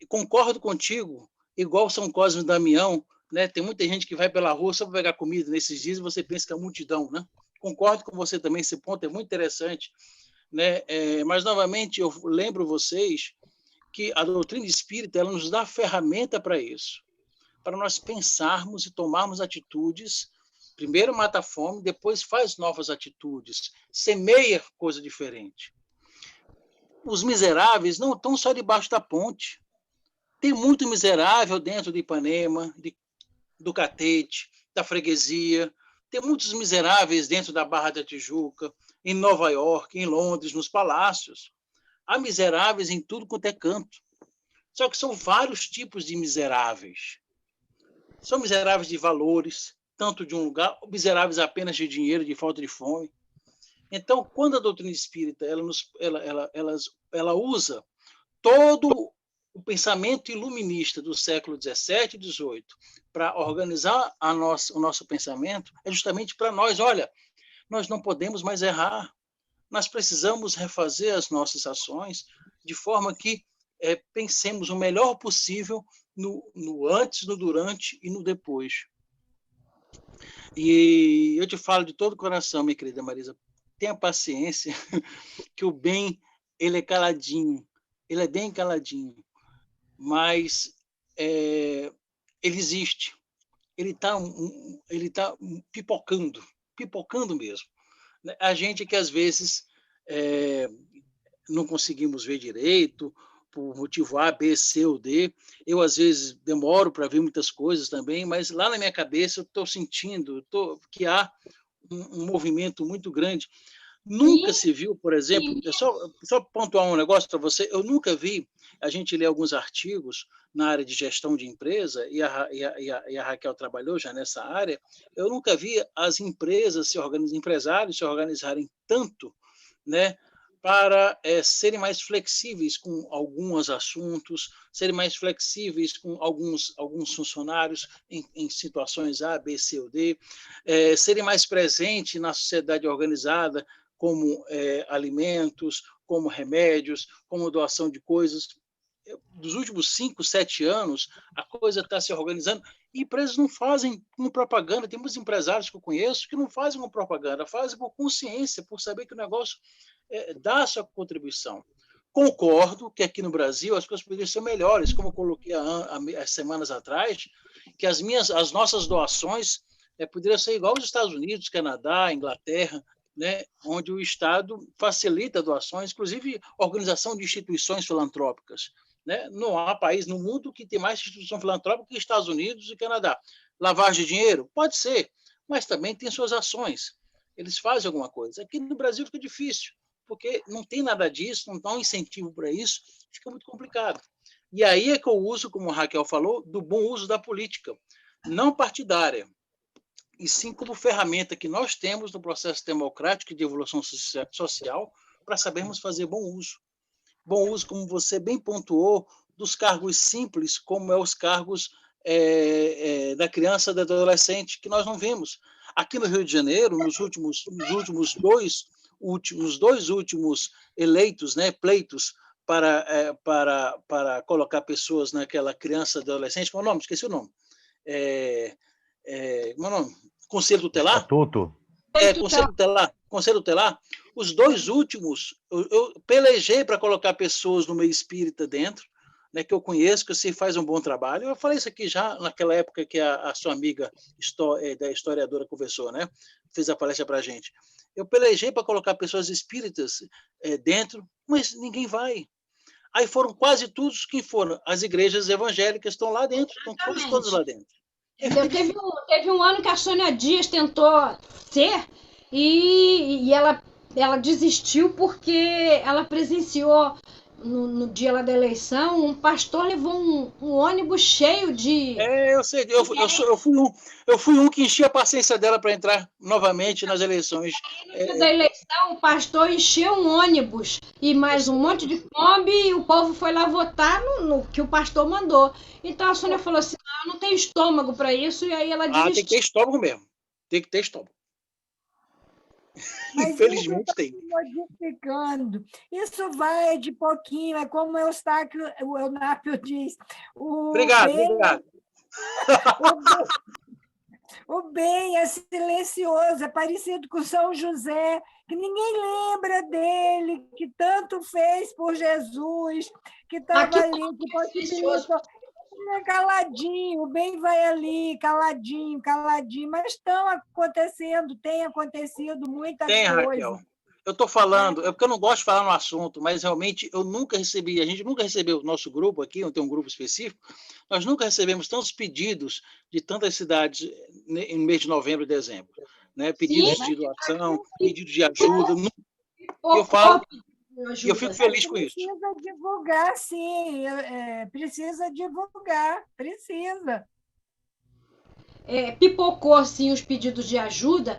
Concordo contigo, igual São Cosme e Damião, né? Tem muita gente que vai pela rua só para pegar comida nesses dias e você pensa que é a multidão, né? Concordo com você também, esse ponto é muito interessante, né? Mas, novamente, eu lembro vocês que a doutrina espírita ela nos dá ferramenta para isso, para nós pensarmos e tomarmos atitudes. Primeiro mata a fome, depois faz novas atitudes, semeia coisa diferente. Os miseráveis não estão só debaixo da ponte. Tem muito miserável dentro de Ipanema, do Catete, da freguesia. Tem muitos miseráveis dentro da Barra da Tijuca, em Nova York, em Londres, nos palácios. Há miseráveis em tudo quanto é canto. Só que são vários tipos de miseráveis. São miseráveis de valores, tanto de um lugar, miseráveis apenas de dinheiro, de falta de fome. Então, quando a doutrina espírita ela usa todo o pensamento iluminista do século XVII e XVIII para organizar o nosso pensamento, é justamente para nós, olha, nós não podemos mais errar, nós precisamos refazer as nossas ações de forma que pensemos o melhor possível no antes, no durante e no depois. E eu te falo de todo o coração, minha querida Marisa, tenha paciência, que o bem, ele é caladinho, ele é bem caladinho, mas ele existe, ele tá pipocando mesmo. A gente que às vezes não conseguimos ver direito, por motivo A, B, C ou D, eu às vezes demoro para ver muitas coisas também, mas lá na minha cabeça eu estou sentindo que há um movimento muito grande. Nunca se viu, por exemplo, só pontuar um negócio para você, eu nunca vi, a gente lê alguns artigos na área de gestão de empresa, e a Raquel trabalhou já nessa área, eu nunca vi as empresas empresários se organizarem tanto, né, para serem mais flexíveis com alguns assuntos, serem mais flexíveis com alguns funcionários em situações A, B, C ou D, serem mais presentes na sociedade organizada, como alimentos, como remédios, como doação de coisas. Dos últimos 5, 7 anos, a coisa está se organizando e empresas não fazem com propaganda. Tem muitos empresários que eu conheço que não fazem com propaganda, fazem por consciência, por saber que o negócio dá a sua contribuição. Concordo que aqui no Brasil as coisas poderiam ser melhores, como eu coloquei há semanas atrás, que as nossas doações poderiam ser igual aos Estados Unidos, Canadá, Inglaterra, né, onde o Estado facilita doações, inclusive organização de instituições filantrópicas. Né? Não há país no mundo que tem mais instituição filantrópica que Estados Unidos e Canadá. Lavagem de dinheiro? Pode ser, mas também tem suas ações. Eles fazem alguma coisa. Aqui no Brasil fica difícil, porque não tem nada disso, não dá um incentivo para isso, fica muito complicado. E aí é que eu uso, como a Raquel falou, do bom uso da política, não partidária, e sim como ferramenta que nós temos no processo democrático e de evolução social para sabermos fazer bom uso. Bom uso, como você bem pontuou, dos cargos simples, como os cargos da criança e do adolescente, que nós não vemos. Aqui no Rio de Janeiro, nos dois últimos eleitos, né, pleitos, para colocar pessoas naquela criança e adolescente, qual é o nome? Esqueci o nome. Como é o nome? Conselho Tutelar? Estatuto. Conselho Tutelar. Os dois últimos, eu pelejei para colocar pessoas no meio espírita dentro, né, que eu conheço, que você faz um bom trabalho. Eu falei isso aqui já naquela época que a sua amiga da historiadora conversou, né? Fez a palestra para a gente. Eu pelejei para colocar pessoas espíritas dentro, mas ninguém vai. Aí foram quase todos que foram. As igrejas evangélicas estão lá dentro, estão quase todos lá dentro. Teve um ano que a Sônia Dias tentou ser e ela desistiu porque ela presenciou no dia lá da eleição, um pastor levou um ônibus cheio de... Eu sei, eu fui um que enchia a paciência dela para entrar novamente nas eleições. No dia da eleição, o pastor encheu um ônibus e mais um monte de Kombi e o povo foi lá votar no que o pastor mandou. Então a Sônia falou assim, eu não tenho estômago para isso, e aí ela desistiu. Tem que ter estômago mesmo, tem que ter estômago. Mas infelizmente tem. Modificando. Isso vai de pouquinho, é como o Eunápio diz. Obrigado. O bem é silencioso, é parecido com São José, que ninguém lembra dele, que tanto fez por Jesus, que estava ali, que possibilitou. Caladinho, o bem vai ali, caladinho, mas estão acontecendo, tem acontecido muitas coisas. Raquel. Eu estou falando, porque eu não gosto de falar no assunto, mas realmente eu nunca recebi, a gente nunca recebeu, nosso grupo aqui, não tem um grupo específico, nós nunca recebemos tantos pedidos de tantas cidades no mês de novembro e dezembro. Né? Pedidos de doação, pedidos de ajuda. Eu falo... E eu fico feliz com isso. Precisa divulgar, sim. Precisa divulgar, precisa. Pipocou, assim, os pedidos de ajuda,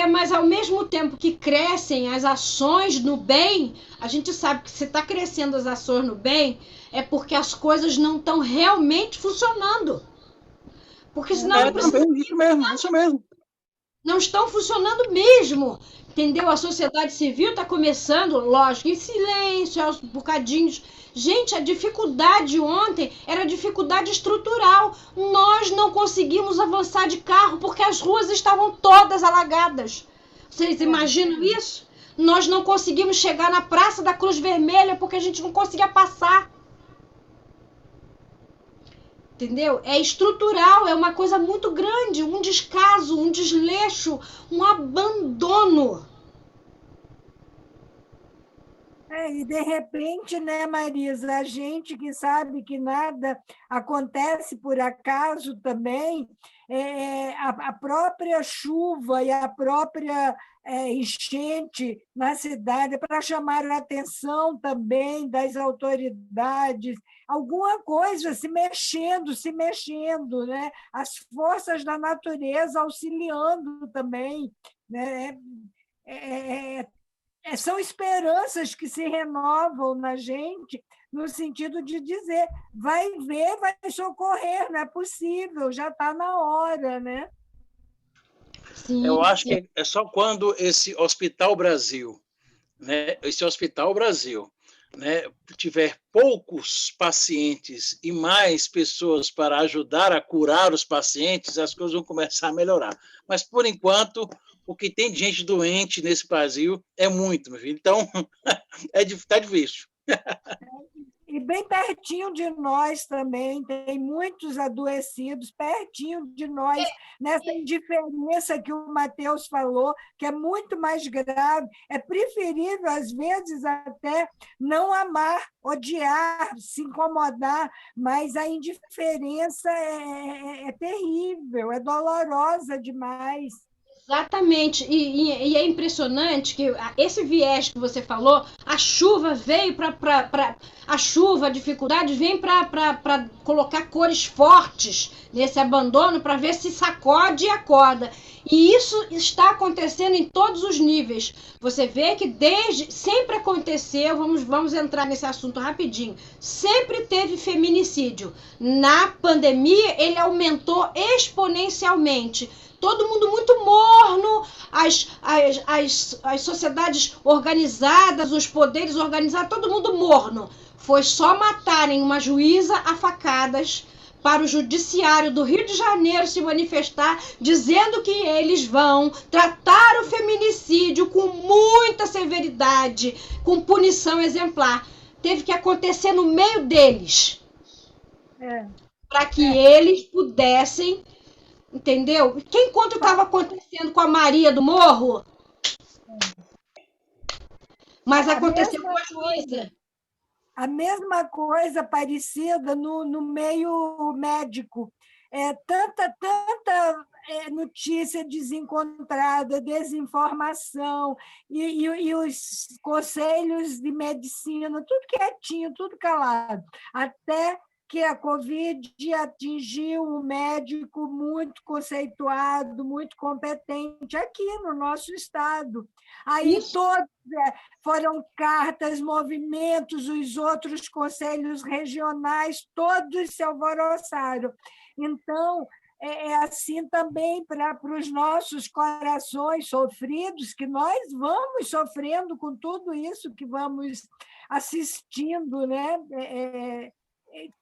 mas ao mesmo tempo que crescem as ações no bem, a gente sabe que se está crescendo as ações no bem, é porque as coisas não estão realmente funcionando. Porque senão... Isso mesmo. Não estão funcionando mesmo, entendeu? A sociedade civil está começando, lógico, em silêncio, aos bocadinhos. Gente, a dificuldade ontem era dificuldade estrutural. Nós não conseguimos avançar de carro porque as ruas estavam todas alagadas. Vocês imaginam isso? Nós não conseguimos chegar na Praça da Cruz Vermelha porque a gente não conseguia passar. Entendeu? É estrutural, é uma coisa muito grande, um descaso, um desleixo, um abandono. E de repente, né, Marisa, a gente que sabe que nada acontece por acaso também, a própria chuva e a própria enchente na cidade para chamar a atenção também das autoridades, alguma coisa se mexendo, né? As forças da natureza auxiliando também, né? São esperanças que se renovam na gente, no sentido de dizer, vai ver, vai socorrer, não é possível, já está na hora, né? Sim, Eu acho que é só quando esse Hospital Brasil, né, né, tiver poucos pacientes e mais pessoas para ajudar a curar os pacientes, as coisas vão começar a melhorar. Mas, por enquanto, o que tem de gente doente nesse Brasil é muito, meu filho. Então, está difícil. E bem pertinho de nós também, tem muitos adoecidos pertinho de nós, nessa indiferença que o Matheus falou, que é muito mais grave. É preferível, às vezes, até não amar, odiar, se incomodar, mas a indiferença é terrível, é dolorosa demais. exatamente. E é impressionante que esse viés que você falou, a chuva veio para. A chuva, a dificuldade, vem para colocar cores fortes nesse abandono, para ver se sacode e acorda. E isso está acontecendo em todos os níveis. Você vê que sempre aconteceu, vamos entrar nesse assunto rapidinho, sempre teve feminicídio. Na pandemia, ele aumentou exponencialmente. Todo mundo muito morno, as sociedades organizadas, os poderes organizados, todo mundo morno. Foi só matarem uma juíza a facadas para o judiciário do Rio de Janeiro se manifestar, dizendo que eles vão tratar o feminicídio com muita severidade, com punição exemplar. Teve que acontecer no meio deles, para que eles pudessem. Entendeu? Enquanto estava acontecendo com a Maria do Morro, mas aconteceu com a juíza. A mesma coisa parecida no meio médico. Tanta notícia desencontrada, desinformação, e os conselhos de medicina, tudo quietinho, tudo calado. Até que a Covid atingiu um médico muito conceituado, muito competente aqui no nosso estado. Aí todos foram cartas, movimentos, os outros conselhos regionais, todos se alvoroçaram. Então, é assim também para os nossos corações sofridos, que nós vamos sofrendo com tudo isso que vamos assistindo, né?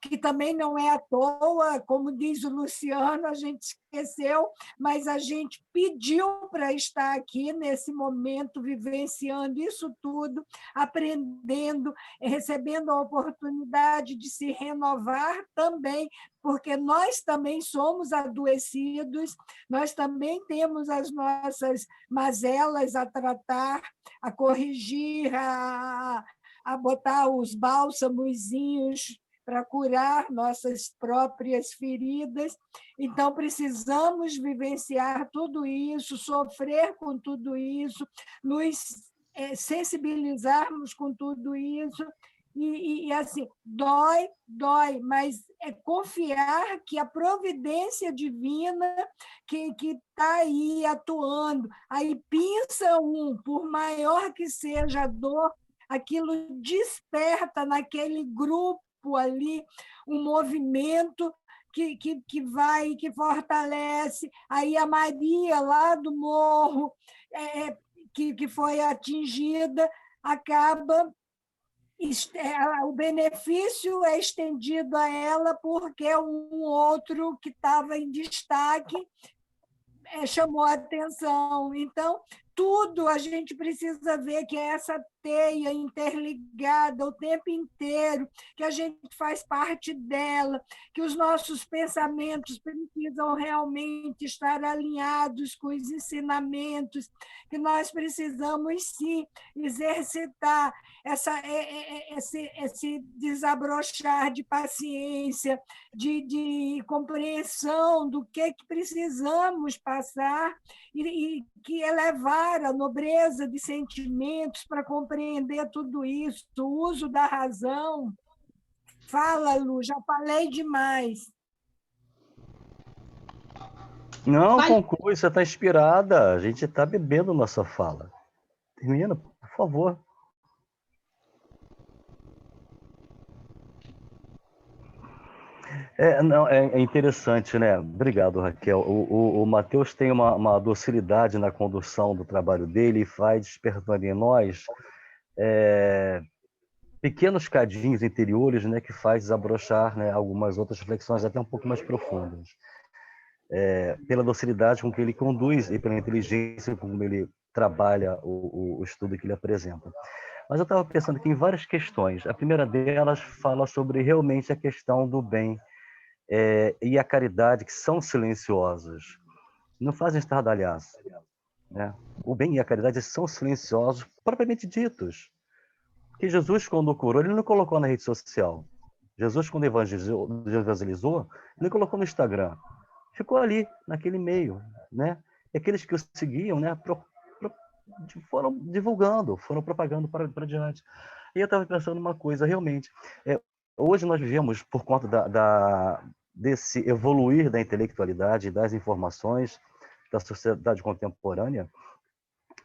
Que também não é à toa, como diz o Luciano, a gente esqueceu, mas a gente pediu para estar aqui nesse momento, vivenciando isso tudo, aprendendo, recebendo a oportunidade de se renovar também, porque nós também somos adoecidos, nós também temos as nossas mazelas a tratar, a corrigir, a botar os bálsamozinhos para curar nossas próprias feridas. Então, precisamos vivenciar tudo isso, sofrer com tudo isso, nos sensibilizarmos com tudo isso. E assim, dói, mas é confiar que a providência divina que está aí atuando, aí pinça por maior que seja a dor, aquilo desperta naquele grupo ali um movimento que vai, que fortalece. Aí a Maria, lá do morro, que foi atingida, acaba... O benefício é estendido a ela porque um outro que estava em destaque chamou a atenção. Então, tudo a gente precisa ver que essa teia interligada o tempo inteiro, que a gente faz parte dela, que os nossos pensamentos precisam realmente estar alinhados com os ensinamentos, que nós precisamos, sim, exercitar esse desabrochar de paciência, de compreensão do que precisamos passar e que elevar a nobreza de sentimentos para compreender tudo isso, o uso da razão. Fala, Lu, já falei demais. Não, Fale. conclui, você está inspirada. A gente está bebendo nossa fala. Termina, por favor. Não, é interessante, né? Obrigado, Raquel. O Matheus tem uma docilidade na condução do trabalho dele e vai despertando em nós pequenos cadinhos interiores, né, que faz desabrochar, né, algumas outras reflexões até um pouco mais profundas. Pela docilidade com que ele conduz e pela inteligência com que ele trabalha o estudo que ele apresenta. Mas eu estava pensando aqui em várias questões. A primeira delas fala sobre realmente a questão do bem e a caridade, que são silenciosos, não fazem estardalhaço, né? O bem e a caridade são silenciosos, propriamente ditos. Porque Jesus, quando curou, ele não colocou na rede social. Jesus, quando evangelizou, ele colocou no Instagram. Ficou ali, naquele meio, né? E aqueles que o seguiam, né, foram divulgando, foram propagando para diante. E eu estava pensando uma coisa, realmente. Hoje nós vivemos, por conta desse evoluir da intelectualidade, das informações, da sociedade contemporânea,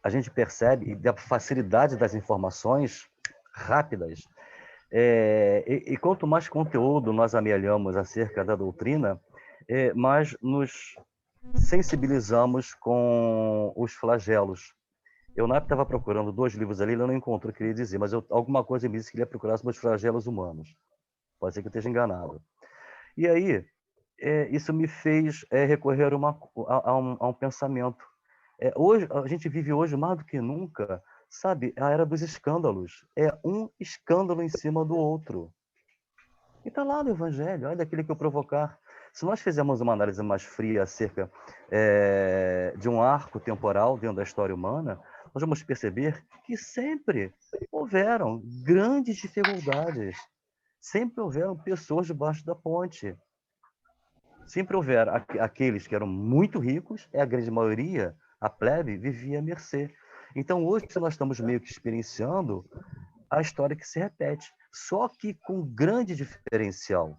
a gente percebe da facilidade das informações rápidas. E quanto mais conteúdo nós amealhamos acerca da doutrina, mais nos sensibilizamos com os flagelos. Eu, na época, estava procurando 2 livros ali, ele não encontrou o que eu queria dizer, mas alguma coisa me disse que ele ia procurar sobre os flagelos humanos. Pode ser que eu esteja enganado. E aí, isso me fez recorrer a um pensamento. Hoje, a gente vive hoje, mais do que nunca, sabe, a era dos escândalos. É um escândalo em cima do outro. E está lá no Evangelho, olha aquele que eu provocar. Se nós fizermos uma análise mais fria acerca de um arco temporal dentro da história humana, nós vamos perceber que sempre houveram grandes dificuldades, sempre houveram pessoas debaixo da ponte, sempre houveram aqueles que eram muito ricos, a grande maioria, a plebe, vivia à mercê. Então, hoje, nós estamos meio que experienciando a história que se repete, só que com grande diferencial.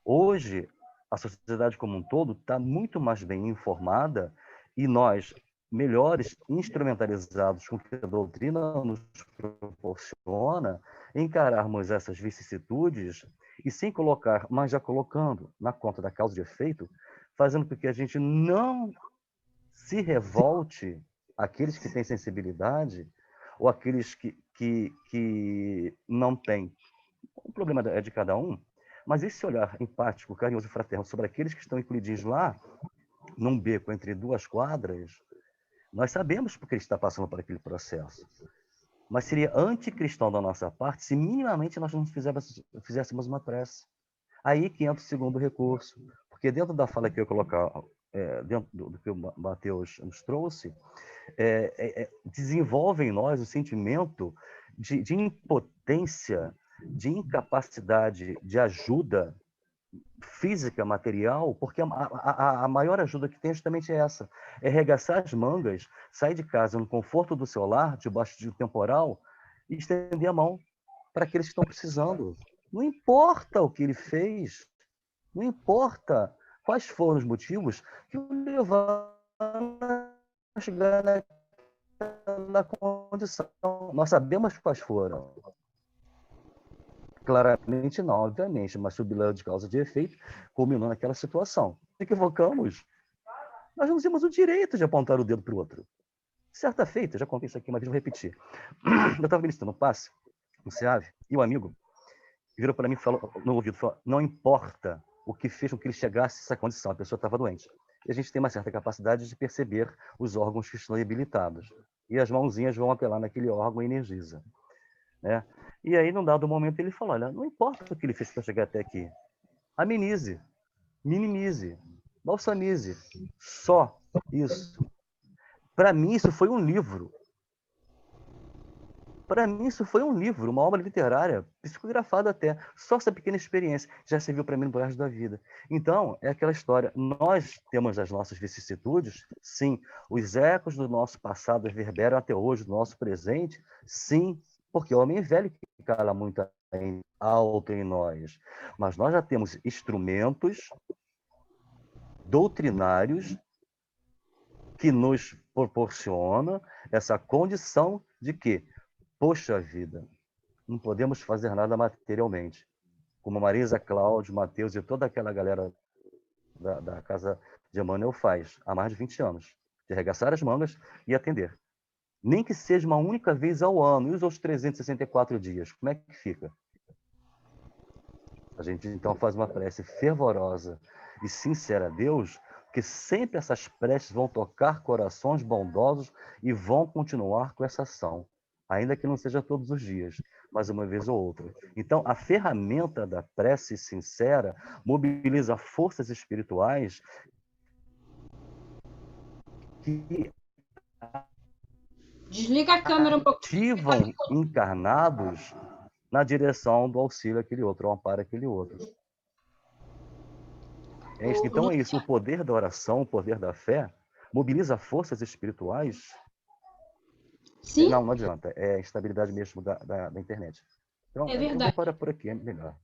Hoje, a sociedade como um todo está muito mais bem informada e nós, melhores instrumentalizados com o que a doutrina nos proporciona, encararmos essas vicissitudes e sem colocar, mas já colocando na conta da causa e efeito, fazendo com que a gente não se revolte aqueles que têm sensibilidade ou aqueles que não têm. O problema é de cada um, mas esse olhar empático, carinhoso e fraterno sobre aqueles que estão incluídos lá, num beco entre 2 quadras, nós sabemos porque ele está passando por aquele processo. Mas seria anticristão da nossa parte se minimamente nós não fizéssemos uma prece. Aí que entra o segundo recurso, porque dentro da fala que eu colocar, dentro do que o Matheus nos trouxe, desenvolve em nós o sentimento de impotência, de incapacidade de ajuda física, material, porque a maior ajuda que tem justamente é essa, é arregaçar as mangas, sair de casa no conforto do seu lar, debaixo de um temporal, e estender a mão para aqueles que estão precisando. Não importa o que ele fez, não importa quais foram os motivos que o levaram a chegar na condição. Nós sabemos quais foram. Claramente não, obviamente, mas sob lei de causa e efeito, culminou naquela situação. Equivocamos. Nós não temos o direito de apontar o dedo para o outro. Certa feita, já contei isso aqui, mas vou repetir. Eu estava ministrando um passe no SEAV, e o amigo virou para mim e falou no ouvido, falou, não importa o que fez com que ele chegasse a essa condição, a pessoa estava doente. E a gente tem uma certa capacidade de perceber os órgãos que estão debilitados. e as mãozinhas vão apelar naquele órgão e energiza, né? E aí, num dado momento, ele falou, olha, não importa o que ele fez para chegar até aqui, amenize, minimize, balsamize, só isso. Para mim, isso foi um livro. Para mim, isso foi um livro, uma obra literária, psicografada até. Só essa pequena experiência já serviu para mim no resto da vida. Então, é aquela história. Nós temos as nossas vicissitudes, sim. Os ecos do nosso passado reverberam até hoje, do nosso presente, sim. Porque o homem velho que cala muito alto em nós. Mas nós já temos instrumentos doutrinários que nos proporcionam essa condição de que, poxa vida, não podemos fazer nada materialmente. Como Marisa, Cláudio, Mateus e toda aquela galera da Casa de Emmanuel faz há mais de 20 anos, de arregaçar as mangas e atender. Nem que seja uma única vez ao ano, e os outros 364 dias, como é que fica? A gente, então, faz uma prece fervorosa e sincera a Deus, porque sempre essas preces vão tocar corações bondosos e vão continuar com essa ação, ainda que não seja todos os dias, mas uma vez ou outra. Então, a ferramenta da prece sincera mobiliza forças espirituais que Desliga a câmera um pouco. ativam encarnados na direção do auxílio àquele outro, ao amparo àquele outro. Então é isso, o poder da oração, o poder da fé, mobiliza forças espirituais. Sim. Não adianta, é a instabilidade mesmo da internet. Então, É verdade. eu vou parar por aqui, é melhor.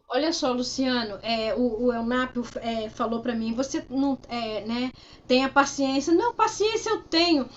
Olha só, Luciano, o Eunápio falou para mim, você não né, tem a paciência. Não, paciência eu tenho.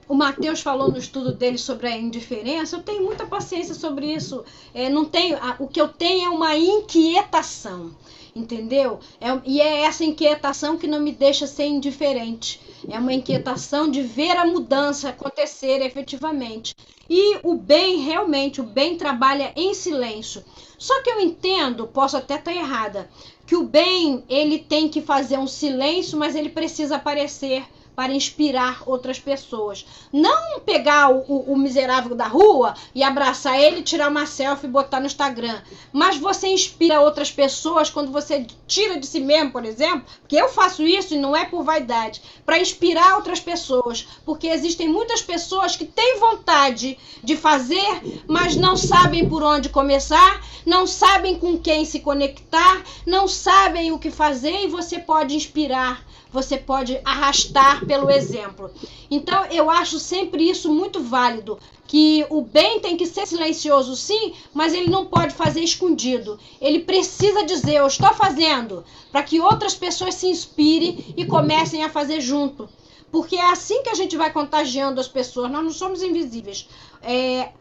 O Mateus falou no estudo dele sobre a indiferença, eu tenho muita paciência sobre isso. Não tenho, o que eu tenho é uma inquietação, entendeu? E é essa inquietação que não me deixa ser indiferente. É uma inquietação de ver a mudança acontecer efetivamente. E o bem, realmente, o bem trabalha em silêncio. Só que eu entendo, posso até estar errada, que o bem, ele tem que fazer um silêncio, mas ele precisa aparecer para inspirar outras pessoas. Não pegar o miserável da rua e abraçar ele, tirar uma selfie e botar no Instagram. Mas você inspira outras pessoas quando você tira de si mesmo, por exemplo, porque eu faço isso e não é por vaidade, para inspirar outras pessoas. Porque existem muitas pessoas que têm vontade de fazer, mas não sabem por onde começar, não sabem com quem se conectar, não sabem o que fazer, e você pode inspirar, você pode arrastar pelo exemplo. Então, eu acho sempre isso muito válido, que o bem tem que ser silencioso, sim, mas ele não pode fazer escondido. Ele precisa dizer, eu estou fazendo, para que outras pessoas se inspirem e comecem a fazer junto. Porque é assim que a gente vai contagiando as pessoas. Nós não somos invisíveis.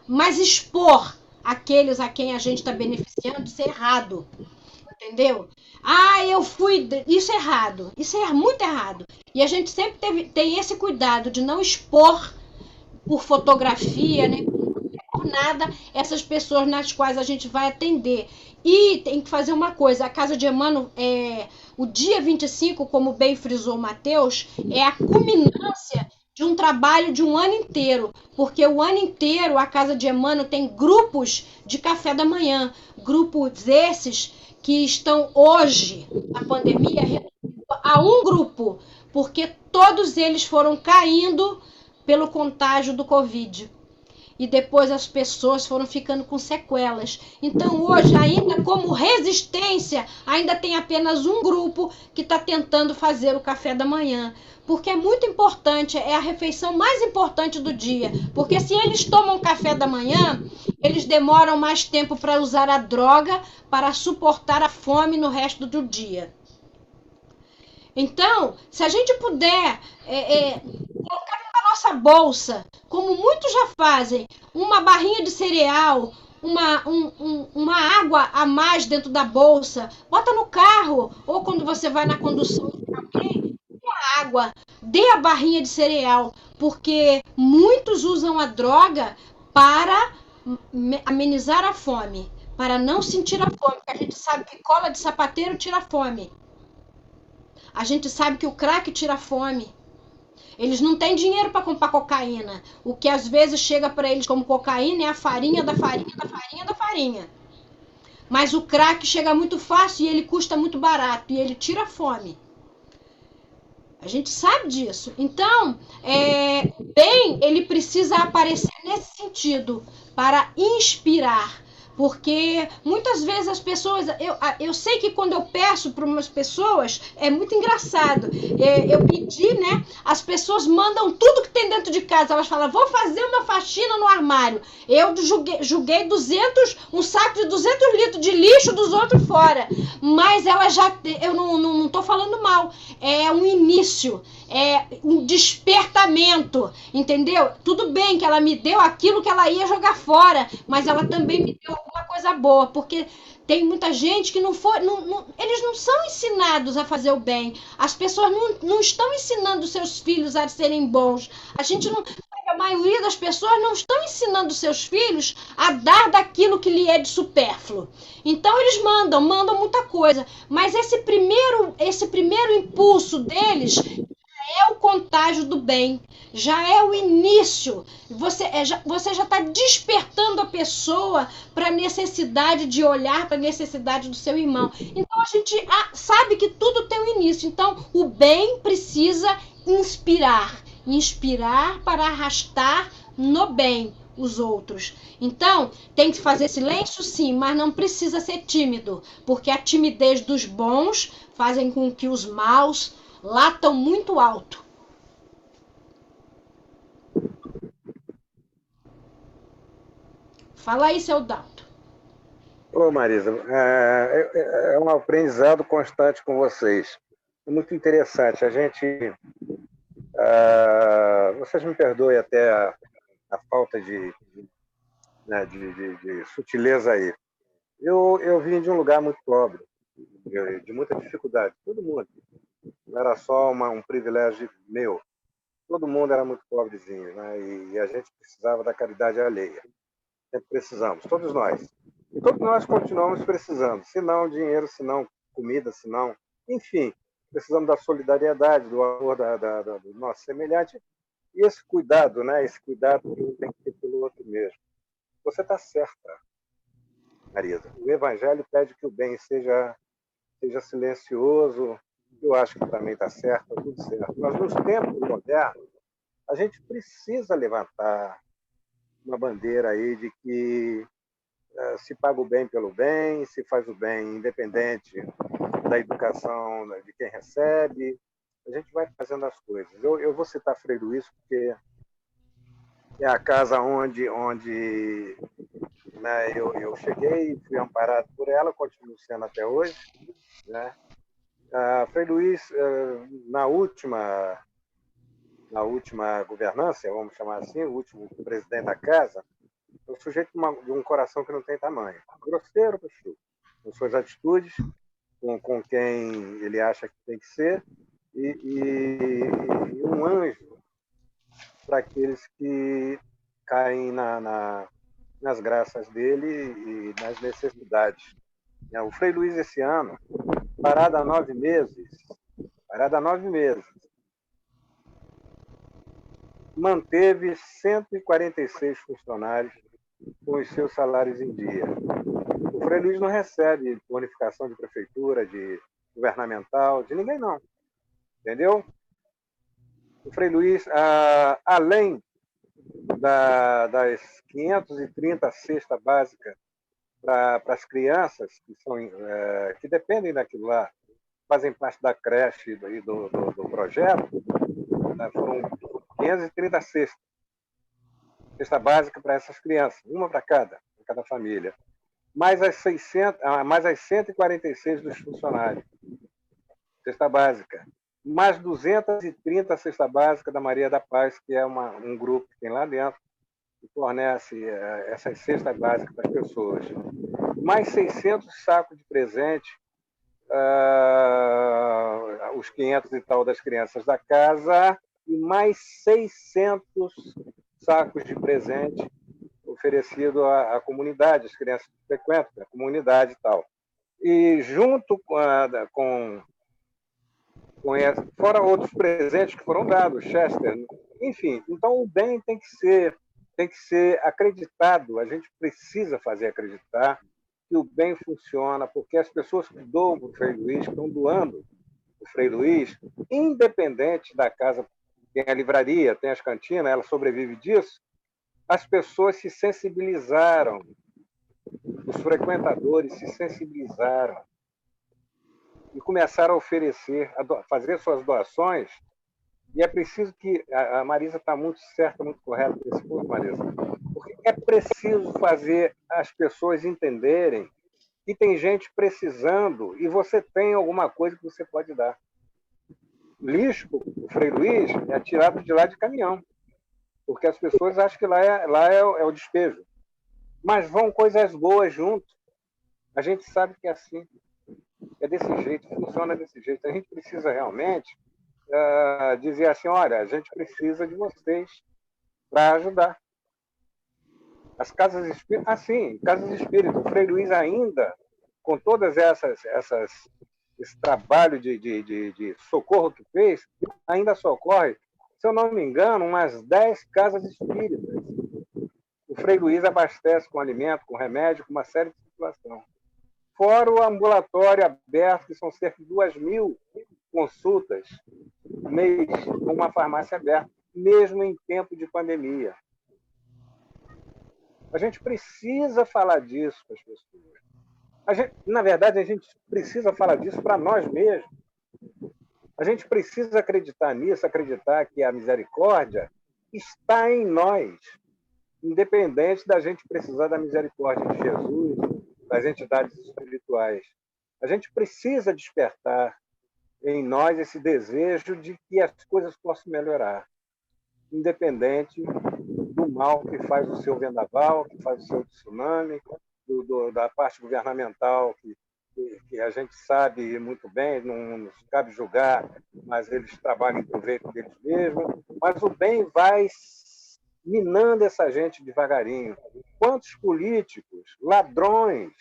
Mas expor aqueles a quem a gente está beneficiando, isso é errado. Entendeu? Eu fui... Isso é errado. Isso é muito errado. E a gente sempre tem esse cuidado de não expor por fotografia, nem por nada, essas pessoas nas quais a gente vai atender. E tem que fazer uma coisa. A Casa de Emmanuel, o dia 25, como bem frisou o Mateus, é a culminância de um trabalho de um ano inteiro, porque o ano inteiro a Casa de Emmanuel tem grupos de café da manhã, grupos esses que estão hoje, na pandemia, a um grupo, porque todos eles foram caindo pelo contágio do Covid. E depois as pessoas foram ficando com sequelas. Então hoje, ainda como resistência, ainda tem apenas um grupo que está tentando fazer o café da manhã. Porque é muito importante, é a refeição mais importante do dia. Porque se eles tomam café da manhã, eles demoram mais tempo para usar a droga para suportar a fome no resto do dia. Então, se a gente puder colocar na nossa bolsa, como muitos já fazem, uma barrinha de cereal, uma água a mais dentro da bolsa, bota no carro, ou quando você vai na condução de alguém, uma água, dê a barrinha de cereal, porque muitos usam a droga para amenizar a fome, para não sentir a fome, porque a gente sabe que cola de sapateiro tira a fome. A gente sabe que o crack tira a fome. Eles não têm dinheiro para comprar cocaína. O que às vezes chega para eles como cocaína é a farinha da farinha da farinha da farinha. Mas o crack chega muito fácil e ele custa muito barato e ele tira a fome. A gente sabe disso. Então, bem, ele precisa aparecer nesse sentido, para inspirar. Porque muitas vezes as pessoas. Eu sei que quando eu peço para umas pessoas, é muito engraçado. Eu pedi, né? As pessoas mandam tudo que tem dentro de casa. Elas falam, vou fazer uma faxina no armário. Eu joguei um saco de 200 litros de lixo dos outros fora. Mas ela já. Eu não estou falando mal. É um início. É um despertamento, entendeu? Tudo bem que ela me deu aquilo que ela ia jogar fora, mas ela também me deu alguma coisa boa, porque tem muita gente que eles não são ensinados a fazer o bem. As pessoas não estão ensinando seus filhos a serem bons. A maioria das pessoas não estão ensinando seus filhos a dar daquilo que lhe é de supérfluo. Então eles mandam muita coisa, mas esse primeiro impulso deles é o contágio do bem, já é o início. Você já está despertando a pessoa para a necessidade de olhar para a necessidade do seu irmão. Então a gente sabe que tudo tem um início. Então o bem precisa inspirar para arrastar no bem os outros. Então tem que fazer silêncio, sim, mas não precisa ser tímido, porque a timidez dos bons fazem com que os maus latam muito alto. Fala aí, seu Dalto. Ô, Marisa, é um aprendizado constante com vocês. É muito interessante. Vocês me perdoem até a falta de sutileza aí. Eu vim de um lugar muito pobre, de muita dificuldade. Todo mundo. Não era só um privilégio meu. Todo mundo era muito pobrezinho, né? E a gente precisava da caridade alheia. Sempre precisamos, todos nós. E todos nós continuamos precisando. Se não dinheiro, se não comida, se não... Enfim, precisamos da solidariedade, do amor do nosso semelhante. E esse cuidado, né? Esse cuidado que tem que ter pelo outro mesmo. Você está certa, Marisa. O Evangelho pede que o bem seja silencioso. Eu acho que também está certo, está tudo certo. Mas nos tempos modernos, a gente precisa levantar uma bandeira aí de que se paga o bem pelo bem, se faz o bem independente da educação de quem recebe. A gente vai fazendo as coisas. Eu vou citar Frei Luís porque é a casa onde né, eu cheguei, fui amparado por ela, continuo sendo até hoje, né? Frei Luís, na última governança, vamos chamar assim, o último presidente da casa, é um sujeito de um coração que não tem tamanho. Grosseiro, pessoal, com suas atitudes, com quem ele acha que tem que ser, e um anjo para aqueles que caem nas graças dele e nas necessidades. O Frei Luís, esse ano, parado há 9 meses, manteve 146 funcionários com os seus salários em dia. O Frei Luís não recebe bonificação de prefeitura, de governamental, de ninguém não. Entendeu? O Frei Luís, além das 530 cestas básicas para as crianças que dependem daquilo lá, fazem parte da creche e do projeto, foram 530 cesta básica para essas crianças, uma para cada família, mais as 146 dos funcionários, cesta básica, mais 230 cesta básica da Maria da Paz, que é um grupo que tem lá dentro, que fornece essas cestas básicas para as pessoas, mais 600 sacos de presente, os 500 e tal das crianças da casa, e mais 600 sacos de presente oferecido à comunidade, às crianças que frequentam a comunidade e tal. E junto com conhece, fora outros presentes que foram dados, Chester, enfim. Então, o bem tem que ser acreditado, a gente precisa fazer acreditar que o bem funciona, porque as pessoas que doam para o Frei Luiz, que estão doando o Frei Luiz, independente da casa, tem a livraria, tem as cantinas, ela sobrevive disso, as pessoas se sensibilizaram, os frequentadores se sensibilizaram e começaram a oferecer, a fazer suas doações. E é preciso que... A Marisa está muito certa, muito correta nesse ponto, Marisa. Porque é preciso fazer as pessoas entenderem que tem gente precisando e você tem alguma coisa que você pode dar. Lixo, o Frei Luiz, é tirado de lá de caminhão, porque as pessoas acham que lá é o despejo. Mas vão coisas boas junto. A gente sabe que é assim. É desse jeito, funciona desse jeito. A gente precisa realmente dizer assim, olha, a gente precisa de vocês para ajudar. As casas espíritas, sim, casas espíritas. O Frei Luiz ainda, com todas esse trabalho de socorro que fez, ainda socorre, se eu não me engano, umas 10 casas espíritas. O Frei Luiz abastece com alimento, com remédio, com uma série de situações. Fora o ambulatório aberto, que são cerca de 2.000 consultas mês, com uma farmácia aberta, mesmo em tempo de pandemia. A gente precisa falar disso para as pessoas. Na verdade, a gente precisa falar disso para nós mesmos. A gente precisa acreditar nisso, acreditar que a misericórdia está em nós, independente da gente precisar da misericórdia de Jesus, das entidades espirituais. A gente precisa despertar em nós esse desejo de que as coisas possam melhorar, independente do mal que faz o seu vendaval, que faz o seu tsunami, da parte governamental, que a gente sabe muito bem, não nos cabe julgar, mas eles trabalham em proveito deles mesmos. Mas o bem vai minando essa gente devagarinho. Quantos políticos, ladrões,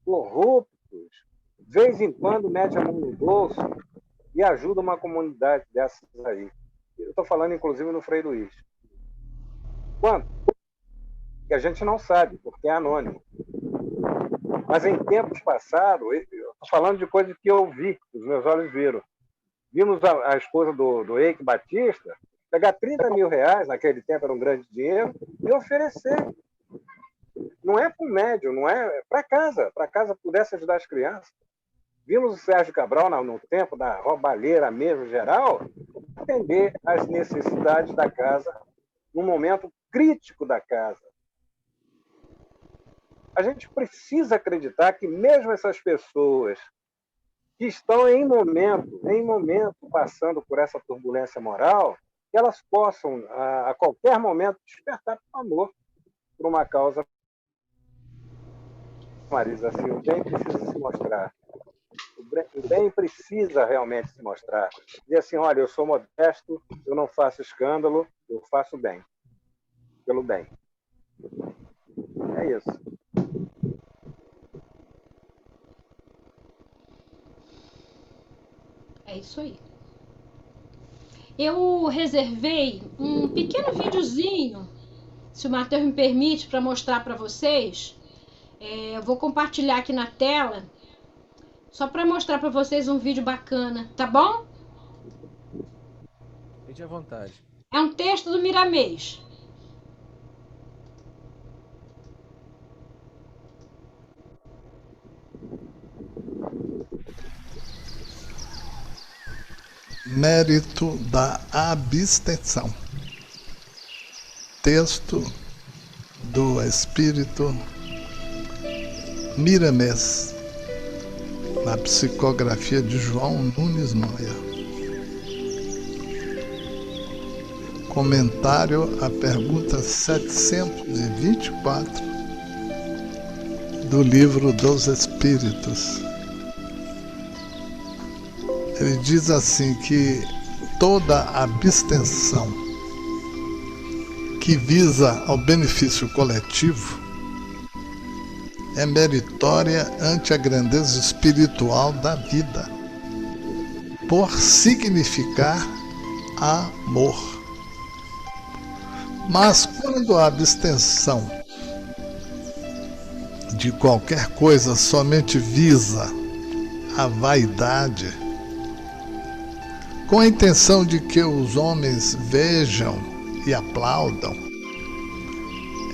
corruptos, de vez em quando mete a mão no bolso e ajuda uma comunidade dessas aí? Eu estou falando, inclusive, no Frei Luiz. Quanto? Que a gente não sabe, porque é anônimo. Mas em tempos passados, eu estou falando de coisas que eu vi, os meus olhos viram. Vimos a esposa do Eike Batista pegar 30 mil reais, naquele tempo era um grande dinheiro, e oferecer. Não é para o médium, não é para casa pudesse ajudar as crianças. Vimos o Sérgio Cabral, no tempo da roubalheira mesmo geral, atender às necessidades da casa, num momento crítico da casa. A gente precisa acreditar que mesmo essas pessoas que estão em momento passando por essa turbulência moral, que elas possam, a qualquer momento, despertar para o amor, por uma causa. Marisa, assim, o bem precisa se mostrar. O bem precisa realmente se mostrar. Dizer assim, olha, eu sou modesto, eu não faço escândalo, eu faço bem. Pelo bem. É isso. É isso aí. Eu reservei um pequeno videozinho, se o Matheus me permite, para mostrar para vocês. Eu vou compartilhar aqui na tela, só para mostrar para vocês um vídeo bacana, tá bom? Fique à vontade. É um texto do Miramês. Mérito da abstenção. Texto do Espírito Miramês, na psicografia de João Nunes Noia. Comentário à pergunta 724 do Livro dos Espíritos. Ele diz assim que toda abstenção que visa ao benefício coletivo é meritória ante a grandeza espiritual da vida. por significar amor. Mas quando a abstenção de qualquer coisa somente visa a vaidade, com a intenção de que os homens vejam e aplaudam,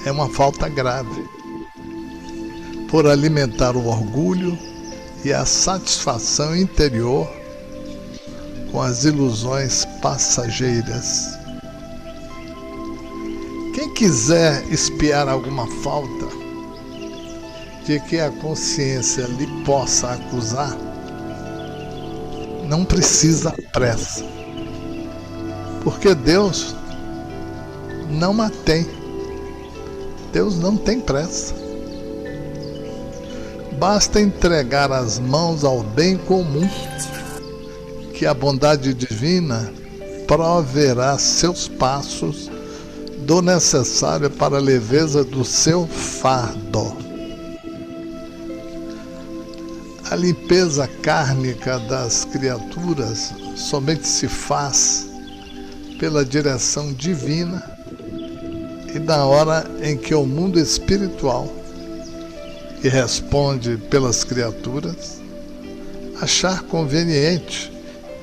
é uma falta grave, por alimentar o orgulho e a satisfação interior com as ilusões passageiras. Quem quiser espiar alguma falta de que a consciência lhe possa acusar, não precisa pressa, porque Deus não a tem. Deus não tem pressa. Basta entregar as mãos ao bem comum, que a bondade divina proverá seus passos do necessário para a leveza do seu fardo. A limpeza kármica das criaturas somente se faz pela direção divina e na hora em que o mundo espiritual, que responde pelas criaturas, achar conveniente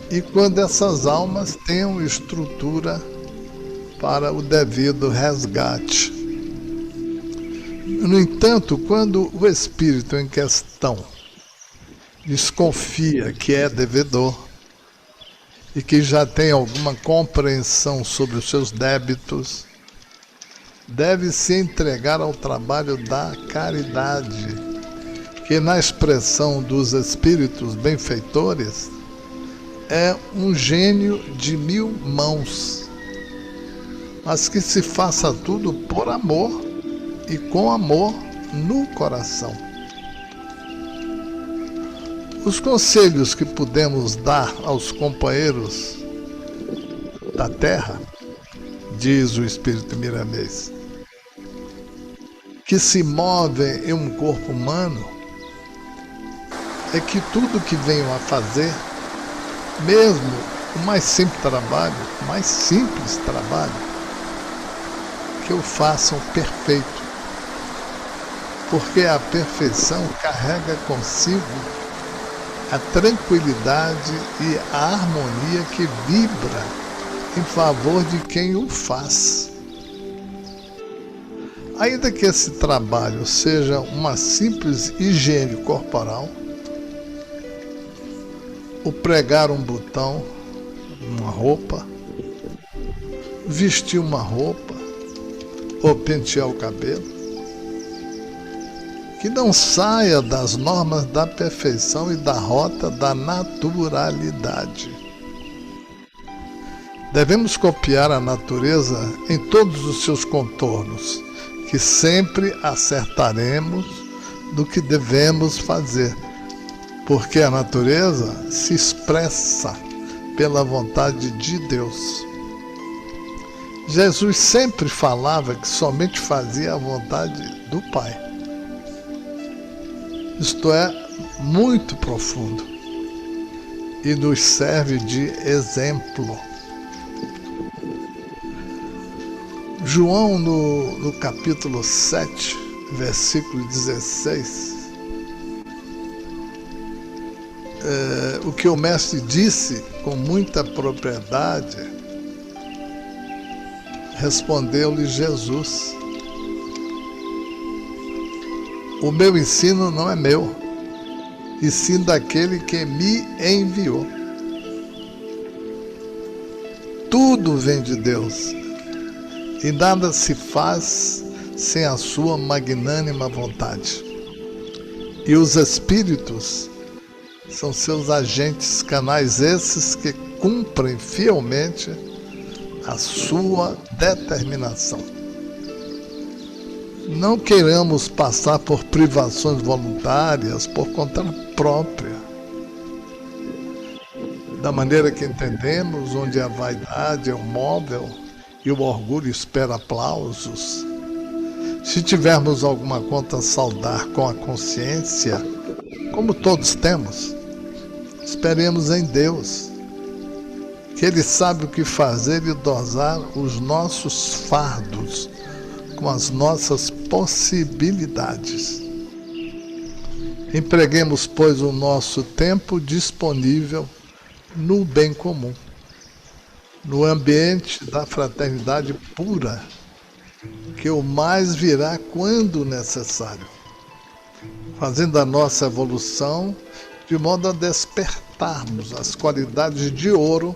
e quando essas almas tenham estrutura para o devido resgate. No entanto, quando o espírito em questão desconfia que é devedor e que já tem alguma compreensão sobre os seus débitos, deve se entregar ao trabalho da caridade, que na expressão dos espíritos benfeitores é um gênio de 1000 mãos, mas que se faça tudo por amor e com amor no coração. Os conselhos que podemos dar aos companheiros da terra, diz o Espírito Miramês, que se movem em um corpo humano, é que tudo que venham a fazer, mesmo o mais simples trabalho, que o façam perfeito, porque a perfeição carrega consigo a tranquilidade e a harmonia que vibra em favor de quem o faz. Ainda que esse trabalho seja uma simples higiene corporal, o pregar um botão, uma roupa, vestir uma roupa ou pentear o cabelo, que não saia das normas da perfeição e da rota da naturalidade. Devemos copiar a natureza em todos os seus contornos, que sempre acertaremos do que devemos fazer, porque a natureza se expressa pela vontade de Deus. Jesus sempre falava que somente fazia a vontade do Pai. Isto é muito profundo e nos serve de exemplo. João, no capítulo 7, versículo 16, o que o mestre disse com muita propriedade, respondeu-lhe Jesus: o meu ensino não é meu, e sim daquele que me enviou. Tudo vem de Deus, e nada se faz sem a sua magnânima vontade. E os espíritos são seus agentes, canais esses que cumprem fielmente a sua determinação. Não queiramos passar por privações voluntárias por conta própria, da maneira que entendemos, onde a vaidade é o móvel e o orgulho espera aplausos. Se tivermos alguma conta a saldar com a consciência, como todos temos, esperemos em Deus que Ele sabe o que fazer e dosar os nossos fardos com as nossas possibilidades. Empreguemos, pois, o nosso tempo disponível no bem comum, no ambiente da fraternidade pura, que o mais virá quando necessário, fazendo a nossa evolução de modo a despertarmos as qualidades de ouro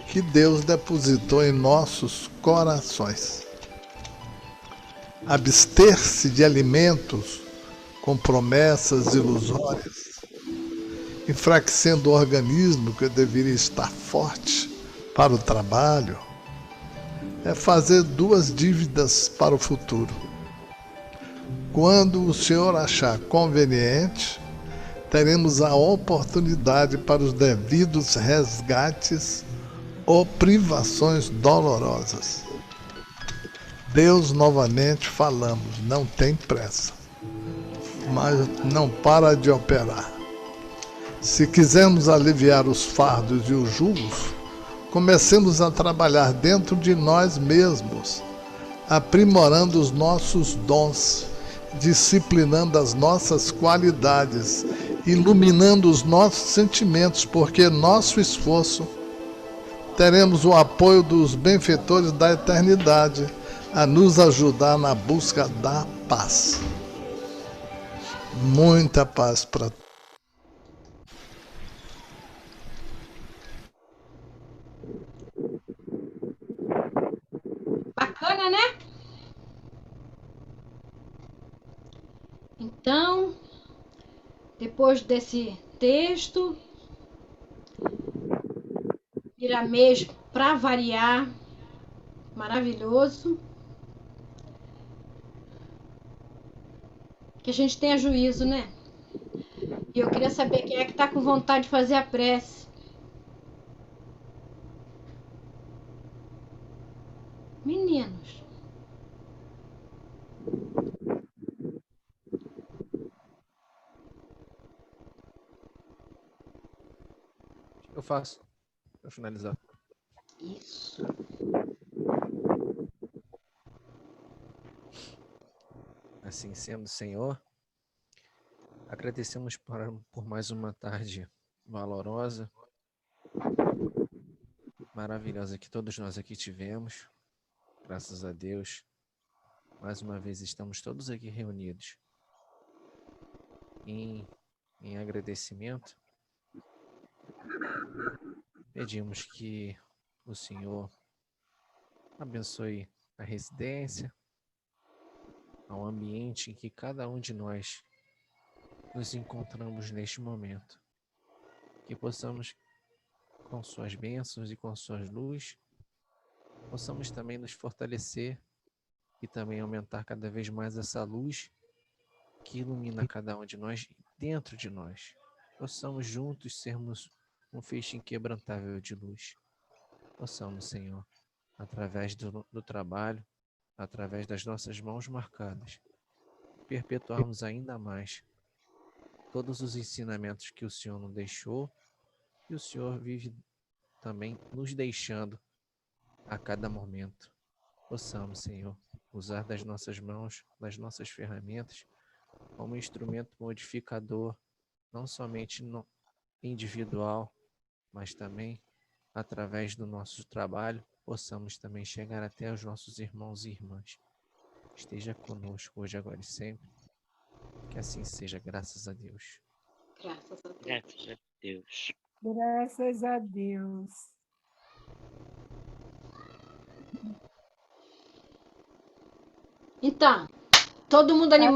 que Deus depositou em nossos corações. Abster-se de alimentos com promessas ilusórias, enfraquecendo o organismo que deveria estar forte para o trabalho, é fazer duas dívidas para o futuro. Quando o Senhor achar conveniente, teremos a oportunidade para os devidos resgates ou privações dolorosas. Deus, novamente falamos, não tem pressa, mas não para de operar. Se quisermos aliviar os fardos e os julgos, comecemos a trabalhar dentro de nós mesmos, aprimorando os nossos dons, disciplinando as nossas qualidades, iluminando os nossos sentimentos, porque nosso esforço teremos o apoio dos benfeitores da eternidade a nos ajudar na busca da paz. Muita paz para todos. Bacana, né? Então, depois desse texto, Miramês, para variar, maravilhoso. Que a gente tenha juízo, né? E eu queria saber quem é que está com vontade de fazer a prece. Meninos. Eu faço, para finalizar. Isso. Assim sendo, Senhor, agradecemos por mais uma tarde valorosa, maravilhosa que todos nós aqui tivemos. Graças a Deus, mais uma vez estamos todos aqui reunidos em agradecimento. Pedimos que o Senhor abençoe a residência, ao ambiente em que cada um de nós nos encontramos neste momento. Que possamos, com suas bênçãos e com suas luzes, possamos também nos fortalecer e também aumentar cada vez mais essa luz que ilumina cada um de nós dentro de nós. Possamos juntos sermos um feixe inquebrantável de luz. Possamos, Senhor, através do trabalho, através das nossas mãos marcadas, perpetuarmos ainda mais todos os ensinamentos que o Senhor nos deixou e o Senhor vive também nos deixando a cada momento. Possamos, Senhor, usar das nossas mãos, das nossas ferramentas, como instrumento modificador, não somente no individual, mas também através do nosso trabalho, possamos também chegar até os nossos irmãos e irmãs. Esteja conosco hoje, agora e sempre. Que assim seja, graças a Deus. Graças a Deus. Graças a Deus. Graças a Deus. Então, todo mundo animado.